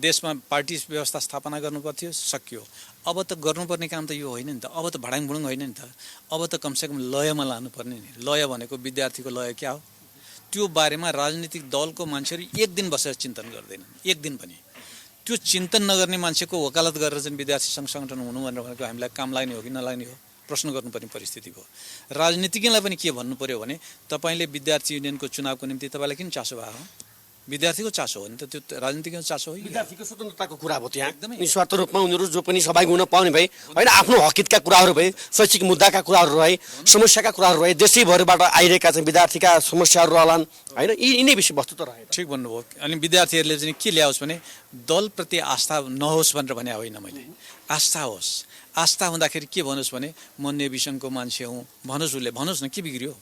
देशमा पार्टी व्यवस्था स्थापना गर्नुपर्थ्यो, सकियो। अब त गर्नुपर्ने काम त यो होइन नि त। अब त भडाङभुडुङ होइन नि त। अब त कमसेकम लयमा लानुपर्ने नि। लय भनेको विद्यार्थीको लय क्या हो त्यो बारेमा राजनीतिक दलको मान्छेहरू एक दिन बसेर चिन्तन गर्दैनन्। एक दिन पनि त्यो चिन्तन नगर्ने मान्छेको वकालत गरेर चाहिँ विद्यार्थी सङ्घ सङ्गठन हुनु भनेको हामीलाई काम लाग्ने हो कि नलाग्ने हो प्रश्न गर्नुपर्ने परिस्थिति भयो। राजनीतिज्ञलाई पनि के भन्नु पर्यो भने तपाईँले विद्यार्थी युनियनको चुनावको निम्ति तपाईँलाई किन चासो भयो हो? विद्यार्थीको चासो हो नि त, त्यो राजनीतिको चासो हो। विद्यार्थीको स्वतन्त्रताको कुरा हो त्यहाँ। एकदमै निस्वार्थ रूपमा उनीहरू जो पनि सहभागी हुन पाउने भए होइन, आफ्नो हकितका कुराहरू भए, शैक्षिक मुद्दाका कुराहरू रहे, समस्याका कुराहरू रहे, देशैभरिबाट आइरहेका चाहिँ विद्यार्थीका समस्याहरू रहलान् होइन, यिनै विषयवस्तु त रहे। ठिक भन्नुभयो। अनि विद्यार्थीहरूले चाहिँ के ल्याओस् भने दलप्रति आस्था नहोस् भनेर भने होइन मैले, आस्था होस्। आस्था हुँदाखेरि के भन्नुहोस् भने म नेभी सङ्घको मान्छे हुँ भन्नुहोस्, उसले भन्नुहोस् न, के बिग्रियो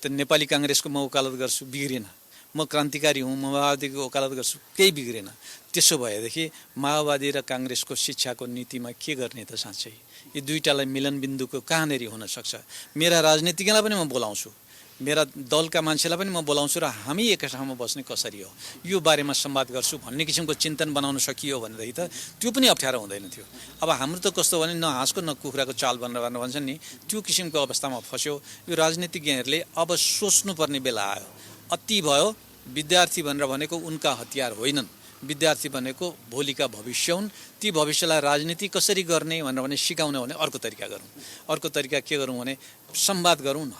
त? नेपाली काङ्ग्रेसको म वकालत गर्छु, बिग्रिएन। म क्रान्तिकारी हुँ, म माओवादीको वकालत गर्छु, केही बिग्रेन। त्यसो भएदेखि माओवादी र काङ्ग्रेसको शिक्षाको नीतिमा के गर्ने त साँच्चै? यी दुईटालाई मिलनबिन्दुको कहाँनिर हुनसक्छ? मेरा राजनीतिज्ञलाई पनि म बोलाउँछु, मेरा दलका मान्छेलाई पनि म बोलाउँछु र हामी एकै ठाउँमा बस्ने कसरी हो यो बारेमा संवाद गर्छु भन्ने किसिमको चिन्तन बनाउन सकियो भनेदेखि त त्यो पनि अप्ठ्यारो हुँदैन थियो। अब हाम्रो त कस्तो भने न हाँसको न कुखुराको चाल भनेर भन्छन् नि, त्यो किसिमको अवस्थामा फस्यो। यो राजनीतिज्ञहरूले अब सोच्नुपर्ने बेला आयो। अति भयो। विद्यार्थी भनेर भनेको उनका हतियार होइनन्। विद्यार्थी भनेको भोलिका भविष्य हुन्। ती भविष्यलाई राजनीति कसरी गर्ने भनेर भने सिकाउने भने अर्को तरिका गरौँ। अर्को तरिका के गरौँ भने संवाद गरौँ न।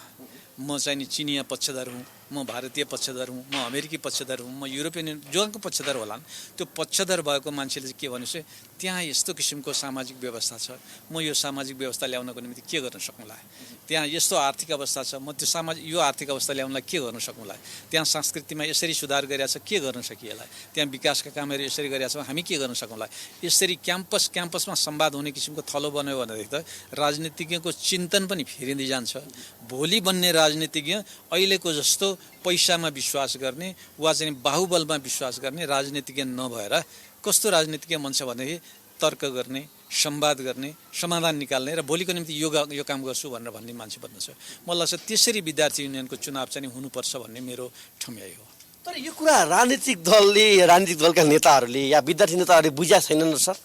म चाहिँ नि चिनिया पक्षधर हुँ, म भारतीय पक्षधर हुँ, म अमेरिकी पक्षधर हुँ, म युरोपियन जोको पक्षधर होलान्। त्यो पक्षधर भएको मान्छेले चाहिँ के भन्नुहोस्, त्यहाँ यस्तो किसिमको सामाजिक व्यवस्था छ, म यो सामाजिक व्यवस्था ल्याउनको निम्ति के गर्न सकौँला? त्यहाँ यस्तो आर्थिक अवस्था छ, म त्यो यो आर्थिक अवस्था ल्याउनलाई के गर्न सकौँला? त्यहाँ संस्कृतिमा यसरी सुधार गरिरहेछ, के गर्न सकिएला? त्यहाँ विकासका कामहरू यसरी गरिरहेछौँ, हामी के गर्न सकौँला? यसरी क्याम्पसमा संवाद हुने किसिमको थलो बन्यो भनेदेखि त राजनीतिज्ञको चिन्तन पनि फेरिँदै जान्छ। भोलि बन्ने राजनीतिज्ञ अहिलेको जस्तो पैसामा विश्वास गर्ने वा चाहिँ बाहुबलमा विश्वास गर्ने राजनीतिज्ञ नभएर कस्तो राजनीतिज्ञ बन्छ भनेदेखि तर्क गर्ने, संवाद गर्ने, समाधान निकाल्ने र भोलिको निम्ति यो काम गर्छु भनेर भन्ने मान्छे बन्नु छ। मलाई लाग्छ त्यसरी विद्यार्थी युनियनको चुनाव चाहिँ हुनुपर्छ भन्ने मेरो ठम्याइ हो। तर यो कुरा राजनीतिक दलका नेताहरूले या विद्यार्थी नेताहरूले बुझ्या छैनन् सर,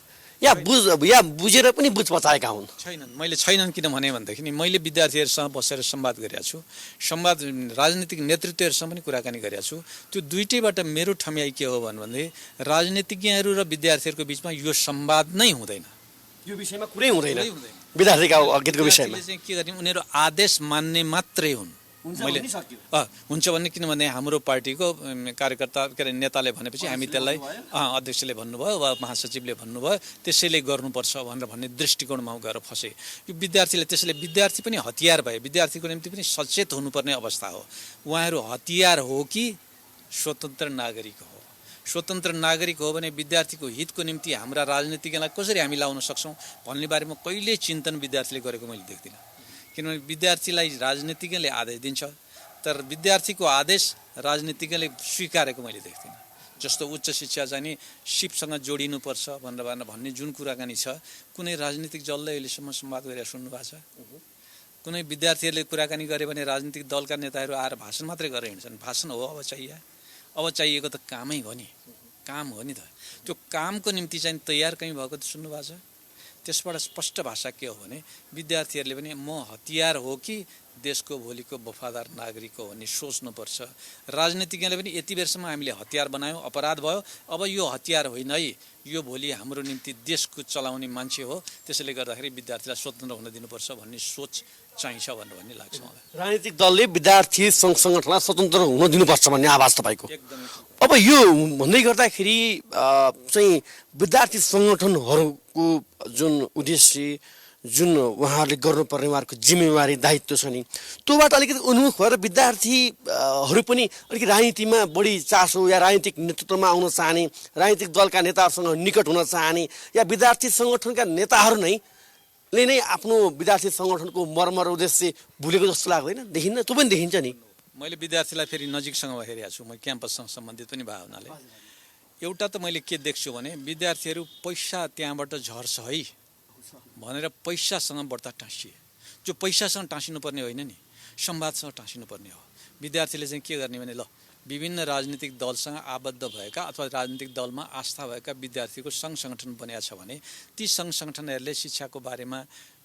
या बुझेर पनि बुझ पचाएका हुन्? छैनन् किन भनेदेखि नि मैले विद्यार्थीहरूसँग बसेर संवाद गरेको छु, संवाद राजनीतिक नेतृत्वहरूसँग पनि कुराकानी गरेको छु। त्यो दुईटैबाट मेरो ठम्याइ के हो भन्दाखेरि राजनीतिज्ञहरू र विद्यार्थीहरूको बिचमा यो संवाद नै हुँदैन। यो विषयमा कुरै हुँदैन। विद्यार्थीका अघिको विषयमा चाहिँ के गर्ने, उनीहरू आदेश मान्ने मात्रै हुन्। मैले हुन्छ भन्ने, किनभने हाम्रो पार्टीको कार्यकर्ता के अरे नेताले भनेपछि हामी त्यसलाई अध्यक्षले भन्नुभयो वा महासचिवले भन्नुभयो त्यसैले गर्नुपर्छ भनेर भन्ने दृष्टिकोणमा गएर फसे। यो विद्यार्थीले त्यसैले विद्यार्थी पनि हतियार भए, विद्यार्थीको निम्ति पनि सचेत हुनुपर्ने अवस्था हो। उहाँहरू हतियार हो कि स्वतन्त्र नागरिक हो? स्वतन्त्र नागरिक हो भने विद्यार्थीको हितको निम्ति हाम्रा राजनीतिज्ञलाई कसरी हामी लाउन सक्छौँ भन्ने बारेमा कहिले चिन्तन विद्यार्थीले गरेको मैले देख्दिनँ। किनभने विद्यार्थीलाई राजनीतिज्ञले आदेश दिन्छ, तर विद्यार्थीको आदेश राजनीतिज्ञले स्वीकारेको मैले देख्दिनँ। जस्तो उच्च शिक्षा चाहिँ नि सिपसँग जोडिनुपर्छ भनेर भन्ने जुन कुराकानी छ, कुनै राजनीतिक दलले अहिलेसम्म संवाद गरेर सुन्नु भएको छ? कुनै विद्यार्थीहरूले कुराकानी गरे भने राजनीतिक दलका नेताहरू आएर भाषण मात्रै गरेर हिँड्छन्। भाषण हो अब चाहिएको त कामै हो नि, काम हो नि त। त्यो कामको निम्ति चाहिँ तयार कहीँ भएको त सुन्नु भएको छ? त्यसबाट स्पष्ट भाषा के हो भने विद्यार्थीहरूले पनि म हतियार हो कि देशको भोलिको वफादार नागरिक हो भन्ने सोच्नुपर्छ। राजनीतिज्ञले पनि यति बेरसम्म हामीले हतियार बनायौँ, अपराध भयो, अब यो हतियार होइन है, यो भोलि हाम्रो निम्ति देशको चलाउने मान्छे हो, त्यसैले गर्दाखेरि विद्यार्थीलाई स्वतन्त्र हुन दिनुपर्छ भन्ने सोच चाहिन्छ भन्ने लाग्छ मलाई। राजनीतिक दलले विद्यार्थी सङ्घ सङ्गठनलाई स्वतन्त्र हुन दिनुपर्छ भन्ने आवाज तपाईँको। अब यो भन्दै गर्दाखेरि चाहिँ विद्यार्थी सङ्गठनहरूको जुन उद्देश्य, जुन उहाँहरूले गर्नुपर्ने उहाँहरूको जिम्मेवारी दायित्व छ नि, त्योबाट अलिकति उन्मुख भएर विद्यार्थीहरू पनि अलिकति राजनीतिमा बढी चासो या राजनीतिक नेतृत्वमा आउन चाहने, राजनीतिक दलका नेताहरूसँग निकट हुन चाहने या विद्यार्थी सङ्गठनका नेताहरू नै आफ्नो विद्यार्थी सङ्गठनको मर्म र उद्देश्य भुलेको जस्तो लाग्दैन? देखिन्न? त्यो पनि देखिन्छ नि। मैले विद्यार्थीलाई फेरि नजिकसँग हेरेको छु, म क्याम्पससँग सम्बन्धित पनि भयो हुनाले एउटा त मैले के देख्छु भने विद्यार्थीहरू पैसा त्यहाँबाट झर्छ है भनेर पैसासँग बढ्ता टाँसिए। जो पैसासँग टाँसिनुपर्ने होइन नि, संवादसँग टाँसिनुपर्ने हो। विद्यार्थीले चाहिँ के गर्ने भने ल विभिन्न राजनीतिक दलसँग आबद्ध भएका अथवा राजनीतिक दलमा आस्था भएका विद्यार्थीको सङ्घ सङ्गठन बनेका छ भने ती सङ्घ सङ्गठनहरूले शिक्षाको बारेमा,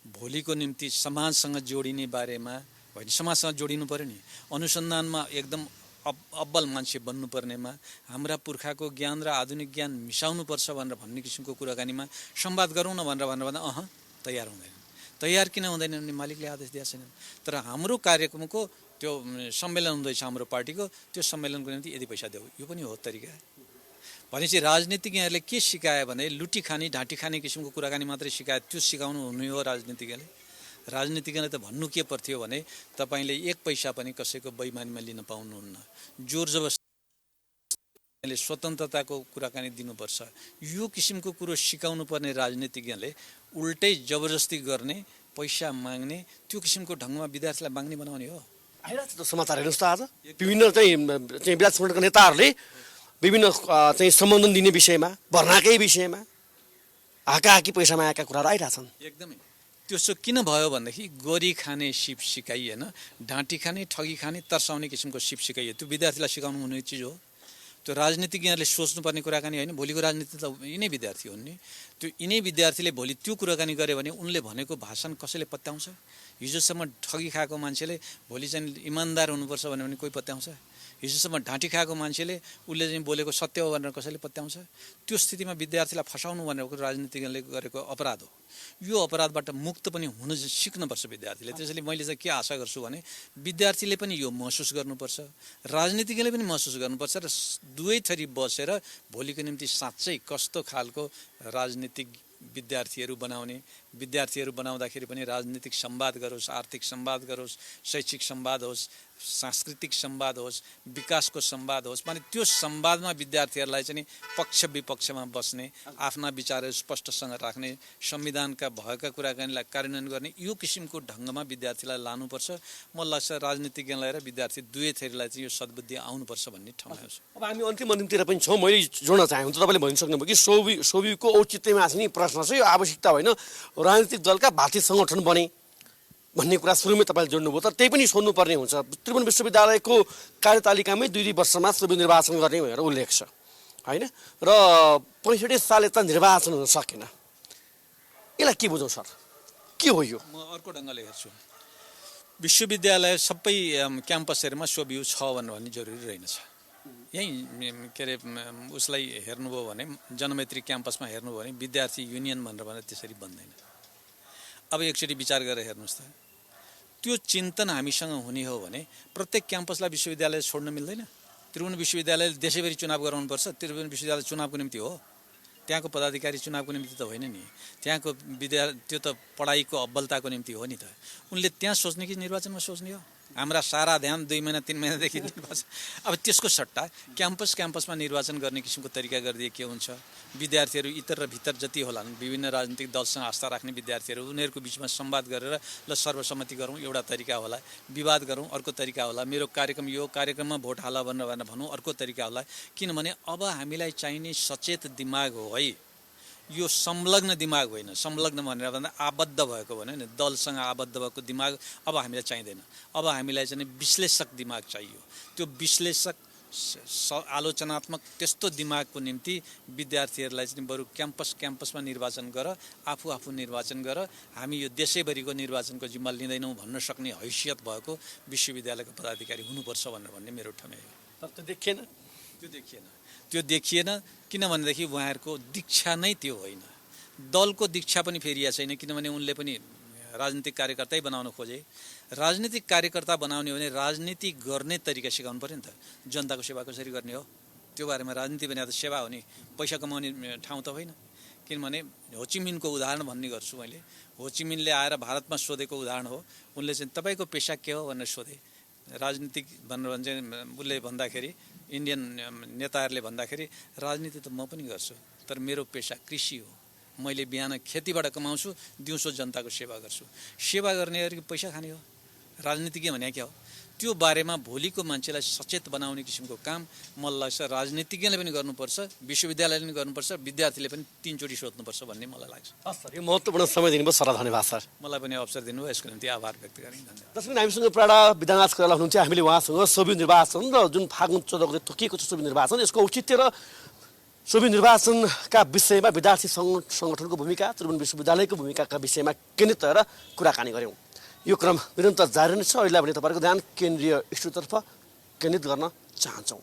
भोलिको निम्ति समाजसँग जोडिने बारेमा होइन, समाजसँग जोडिनु पर्यो नि, अनुसन्धानमा एकदम अब्बल मान्छे बन्नुपर्नेमा, हाम्रा पुर्खाको ज्ञान र आधुनिक ज्ञान मिसाउनुपर्छ भनेर भन्ने किसिमको कुराकानीमा संवाद गरौँ न भनेर भन्दा तयार हुँदैन। तयार किन हुँदैन भने मालिकले आदेश दिएको छैनन्। तर हाम्रो कार्यक्रमको त्यो सम्मेलन हुँदैछ हाम्रो पार्टीको, त्यो सम्मेलनको निम्ति यदि पैसा देऊ, यो पनि हो तरिका। भनेपछि राजनीतिज्ञहरूले के सिकायो भने लुटी खाने, ढाँटी खाने किसिमको कुराकानी मात्रै सिकायो, त्यो सिकाउनु हुने हो राजनीतिज्ञले। राजनीतिज्ञले त भन्नु के पर्थ्यो भने तपाईँले एक पैसा पनि कसैको बैमानीमा लिन पाउनुहुन्न, जोर जबरजस्तीले स्वतन्त्रताको कुराकानी दिनुपर्छ, यो किसिमको कुरो सिकाउनु पर्ने राजनीतिज्ञले उल्टै जबरजस्ती गर्ने, पैसा माग्ने, त्यो किसिमको ढङ्गमा विद्यार्थीलाई माग्ने बनाउने हो। आइरहेको छ समाचार हेर्नुहोस् त, आज विभिन्न चाहिँ विद्यार्थी सङ्गठनका नेताहरूले विभिन्न चाहिँ सम्बोधन दिने विषयमा, भर्नाकै विषयमा हाकाहाकी पैसा मागेका कुराहरू आइरहेछन्। एकदमै त्यसो किन भयो भनेदेखि गरी खाने सिप सिकाइएन, ढाँटी खाने, ठगी खाने, तर्साउने किसिमको सिप सिकाइयो। त्यो विद्यार्थीलाई सिकाउनु हुने चिज हो। त्यो राजनीतिज्ञहरूले सोच्नुपर्ने कुराकानी होइन। भोलिको राजनीति त यिनै विद्यार्थी हुन् नि। त्यो यिनै विद्यार्थीले भोलि त्यो कुराकानी गरे भने उनले भनेको भाषण कसैले पत्याउँछ? हिजोसम्म ठगी खाएको मान्छेले भोलि चाहिँ इमान्दार हुनुपर्छ भने कोही पत्याउँछ? हिजोसम्म ढाँटी खाएको मान्छेले उसले चाहिँ बोलेको सत्य हो भनेर कसैले पत्याउँछ? त्यो स्थितिमा विद्यार्थीलाई फसाउनु भनेको राजनीतिज्ञले गरेको अपराध हो। यो अपराधबाट मुक्त पनि हुन सिक्नुपर्छ विद्यार्थीले। त्यसैले मैले चाहिँ के आशा गर्छु भने विद्यार्थीले पनि यो महसुस गर्नुपर्छ, राजनीतिज्ञले पनि महसुस गर्नुपर्छ र दुवै थरी बसेर भोलिको निम्ति साँच्चै कस्तो खालको राजनीतिक विद्यार्थीहरू बनाउने, विद्यार्थीहरू बनाउँदाखेरि पनि राजनीतिक संवाद गरोस्, आर्थिक संवाद गरोस्, शैक्षिक संवाद होस्, सांस्कृतिक संवाद होस्, विकासको संवाद होस्। माने त्यो संवादमा विद्यार्थीहरूलाई चाहिँ पक्ष विपक्षमा बस्ने, आफ्ना विचारहरू स्पष्टसँग राख्ने, संविधानका भएका कुराकानीलाई कार्यान्वयन गर्ने, यो किसिमको ढङ्गमा विद्यार्थीलाई लानुपर्छ। मलाई लाग्छ राजनीतिज्ञलाई र विद्यार्थी दुवै थरीलाई चाहिँ यो सद्बुद्धि आउनुपर्छ भन्ने ठाउँमा छु। अब हामी अन्तिम अन्तिमतिर पनि छौँ। मैले जोड्न चाहेँ, हुन्छ तपाईँले भनिसक्नुभयो कि सोभिको औचित्यमा चाहिँ प्रश्न चाहिँ यो आवश्यकता होइन, राजनीतिक दलका भारतीय सङ्गठन बने भन्ने कुरा सुरुमै तपाईँले जोड्नुभयो। तर त्यही पनि सोध्नुपर्ने हुन्छ। त्रिभुवन विश्वविद्यालयको कार्यतालिकामै 2 वर्षमा सबै निर्वाचन गर्ने भनेर उल्लेख छ होइन, र 65 साल यता निर्वाचन हुन सकेन। यसलाई के बुझौँ सर? के हो यो? म अर्को ढङ्गले हेर्छु। विश्वविद्यालय सबै क्याम्पसहरूमा सोभियु छ भन्ने जरुरी रहेनछ। यहीँ के अरे उसलाई हेर्नुभयो भने जनमैत्री क्याम्पसमा हेर्नुभयो भने विद्यार्थी युनियन भनेर त्यसरी बन्दैन। अब एकचोटि विचार गरेर हेर्नुहोस् त, त्यो चिन्तन हामीसँग हुने हो भने प्रत्येक क्याम्पसलाई विश्वविद्यालय छोड्न मिल्दैन। त्रिभुवन विश्वविद्यालयले देशैभरि चुनाव गराउनुपर्छ। त्रिभुवन विश्वविद्यालय चुनावको निम्ति हो, त्यहाँको पदाधिकारी चुनावको निम्ति त होइन नि। त्यहाँको त्यो त पढाइको अब्बलताको निम्ति हो नि त। उनले त्यहाँ सोच्ने कि निर्वाचनमा सोच्ने हो? हाम्रा सारा ध्यान 2 महिना 3 महिनादेखि निर्वाचन। अब त्यसको सट्टा क्याम्पसमा निर्वाचन गर्ने किसिमको तरिका गरिदिए के हुन्छ? विद्यार्थीहरू इतर र भित्र जति होलान् विभिन्न राजनीतिक दलसँग आस्था राख्ने विद्यार्थीहरू उनीहरूको बिचमा संवाद गरेर ल सर्वसम्मति गरौँ एउटा तरिका होला, विवाद गरौँ अर्को तरिका होला, मेरो कार्यक्रम यो कार्यक्रममा भोट हाल भनेर भनौँ अर्को तरिका होला। किनभने अब हामीलाई चाहिने सचेत दिमाग हो है, यो संलग्न दिमाग होइन। संलग्न भनेर भन्दा आबद्ध भएको भने नि दलसँग आबद्ध भएको दिमाग अब हामीलाई चाहिँदैन। अब हामीलाई चाहिँ विश्लेषक दिमाग चाहियो। त्यो विश्लेषक आलोचनात्मक त्यस्तो दिमागको निम्ति विद्यार्थीहरूलाई चाहिँ बरु क्याम्पसमा निर्वाचन गर, आफू निर्वाचन गर, हामी यो देशैभरिको निर्वाचनको जिम्मा लिँदैनौँ भन्न सक्ने हैसियत भएको विश्वविद्यालयको पदाधिकारी हुनुपर्छ भनेर भन्ने मेरो ठमाइ हो। तर त्यो देखिएन। त्यो देखिएन किनभनेदेखि उहाँहरूको दीक्षा नै त्यो होइन। दलको दीक्षा पनि फेरिया छैन, किनभने उनले पनि राजनीतिक कार्यकर्तै बनाउन खोजे। राजनीतिक कार्यकर्ता बनाउने हो भने राजनीति गर्ने तरिका सिकाउनु पऱ्यो नि त। जनताको सेवा कसरी गर्ने हो त्यो बारेमा राजनीति भने त सेवा हो नि, पैसा कमाउने ठाउँ त होइन। किनभने होचिमिनको उदाहरण भन्ने गर्छु मैले। होचिमिनले आएर भारतमा सोधेको उदाहरण हो। उनले चाहिँ तपाईँको पेसा के हो भनेर सोधे। राजनीतिक भनेर चाहिँ उसले भन्दाखेरि, इन्डियन नेताहरूले भन्दाखेरि राजनीति त म पनि गर्छु तर मेरो पेसा कृषि हो। मैले बिहान खेतीबाट कमाउँछु, दिउँसो जनताको सेवा गर्छु। सेवा गर्नेहरू पैसा खाने हो, राजनीति के भने क्या हो? त्यो बारेमा भोलिको मान्छेलाई सचेत बनाउने किसिमको काम मलाई लाग्छ राजनीतिज्ञले पनि गर्नुपर्छ, विश्वविद्यालयले पनि गर्नुपर्छ, विद्यार्थीले पनि 3 चोटि सोध्नुपर्छ भन्ने मलाई लाग्छ। हस् सर, यो महत्त्वपूर्ण समय दिनुभयो सर, धन्यवाद सर। मलाई पनि अवसर दिनुभयो, यसको निम्ति आभार व्यक्त गरेँ। धन्यवाद। दर्शक, हामीसँग प्राडा विधानराज कोइराला हुनुहुन्छ। हामीले उहाँसँग सोभि निर्वाचन र जुन फागुन 14 गते तोकिएको छ सोभि निर्वाचन, यसको औचित्य र सोभि निर्वाचनका विषयमा विद्यार्थी सङ्गठनको भूमिका, त्रिभुवन विश्वविद्यालयको भूमिकाका विषयमा केन्द्रित रहेर कुराकानी गऱ्यौँ। यो क्रम निरन्तर जारी नै छ। अहिले भने तपाईँहरूको ध्यान केन्द्रीय स्टुडियोतर्फ केन्द्रित गर्न चाहन्छौँ।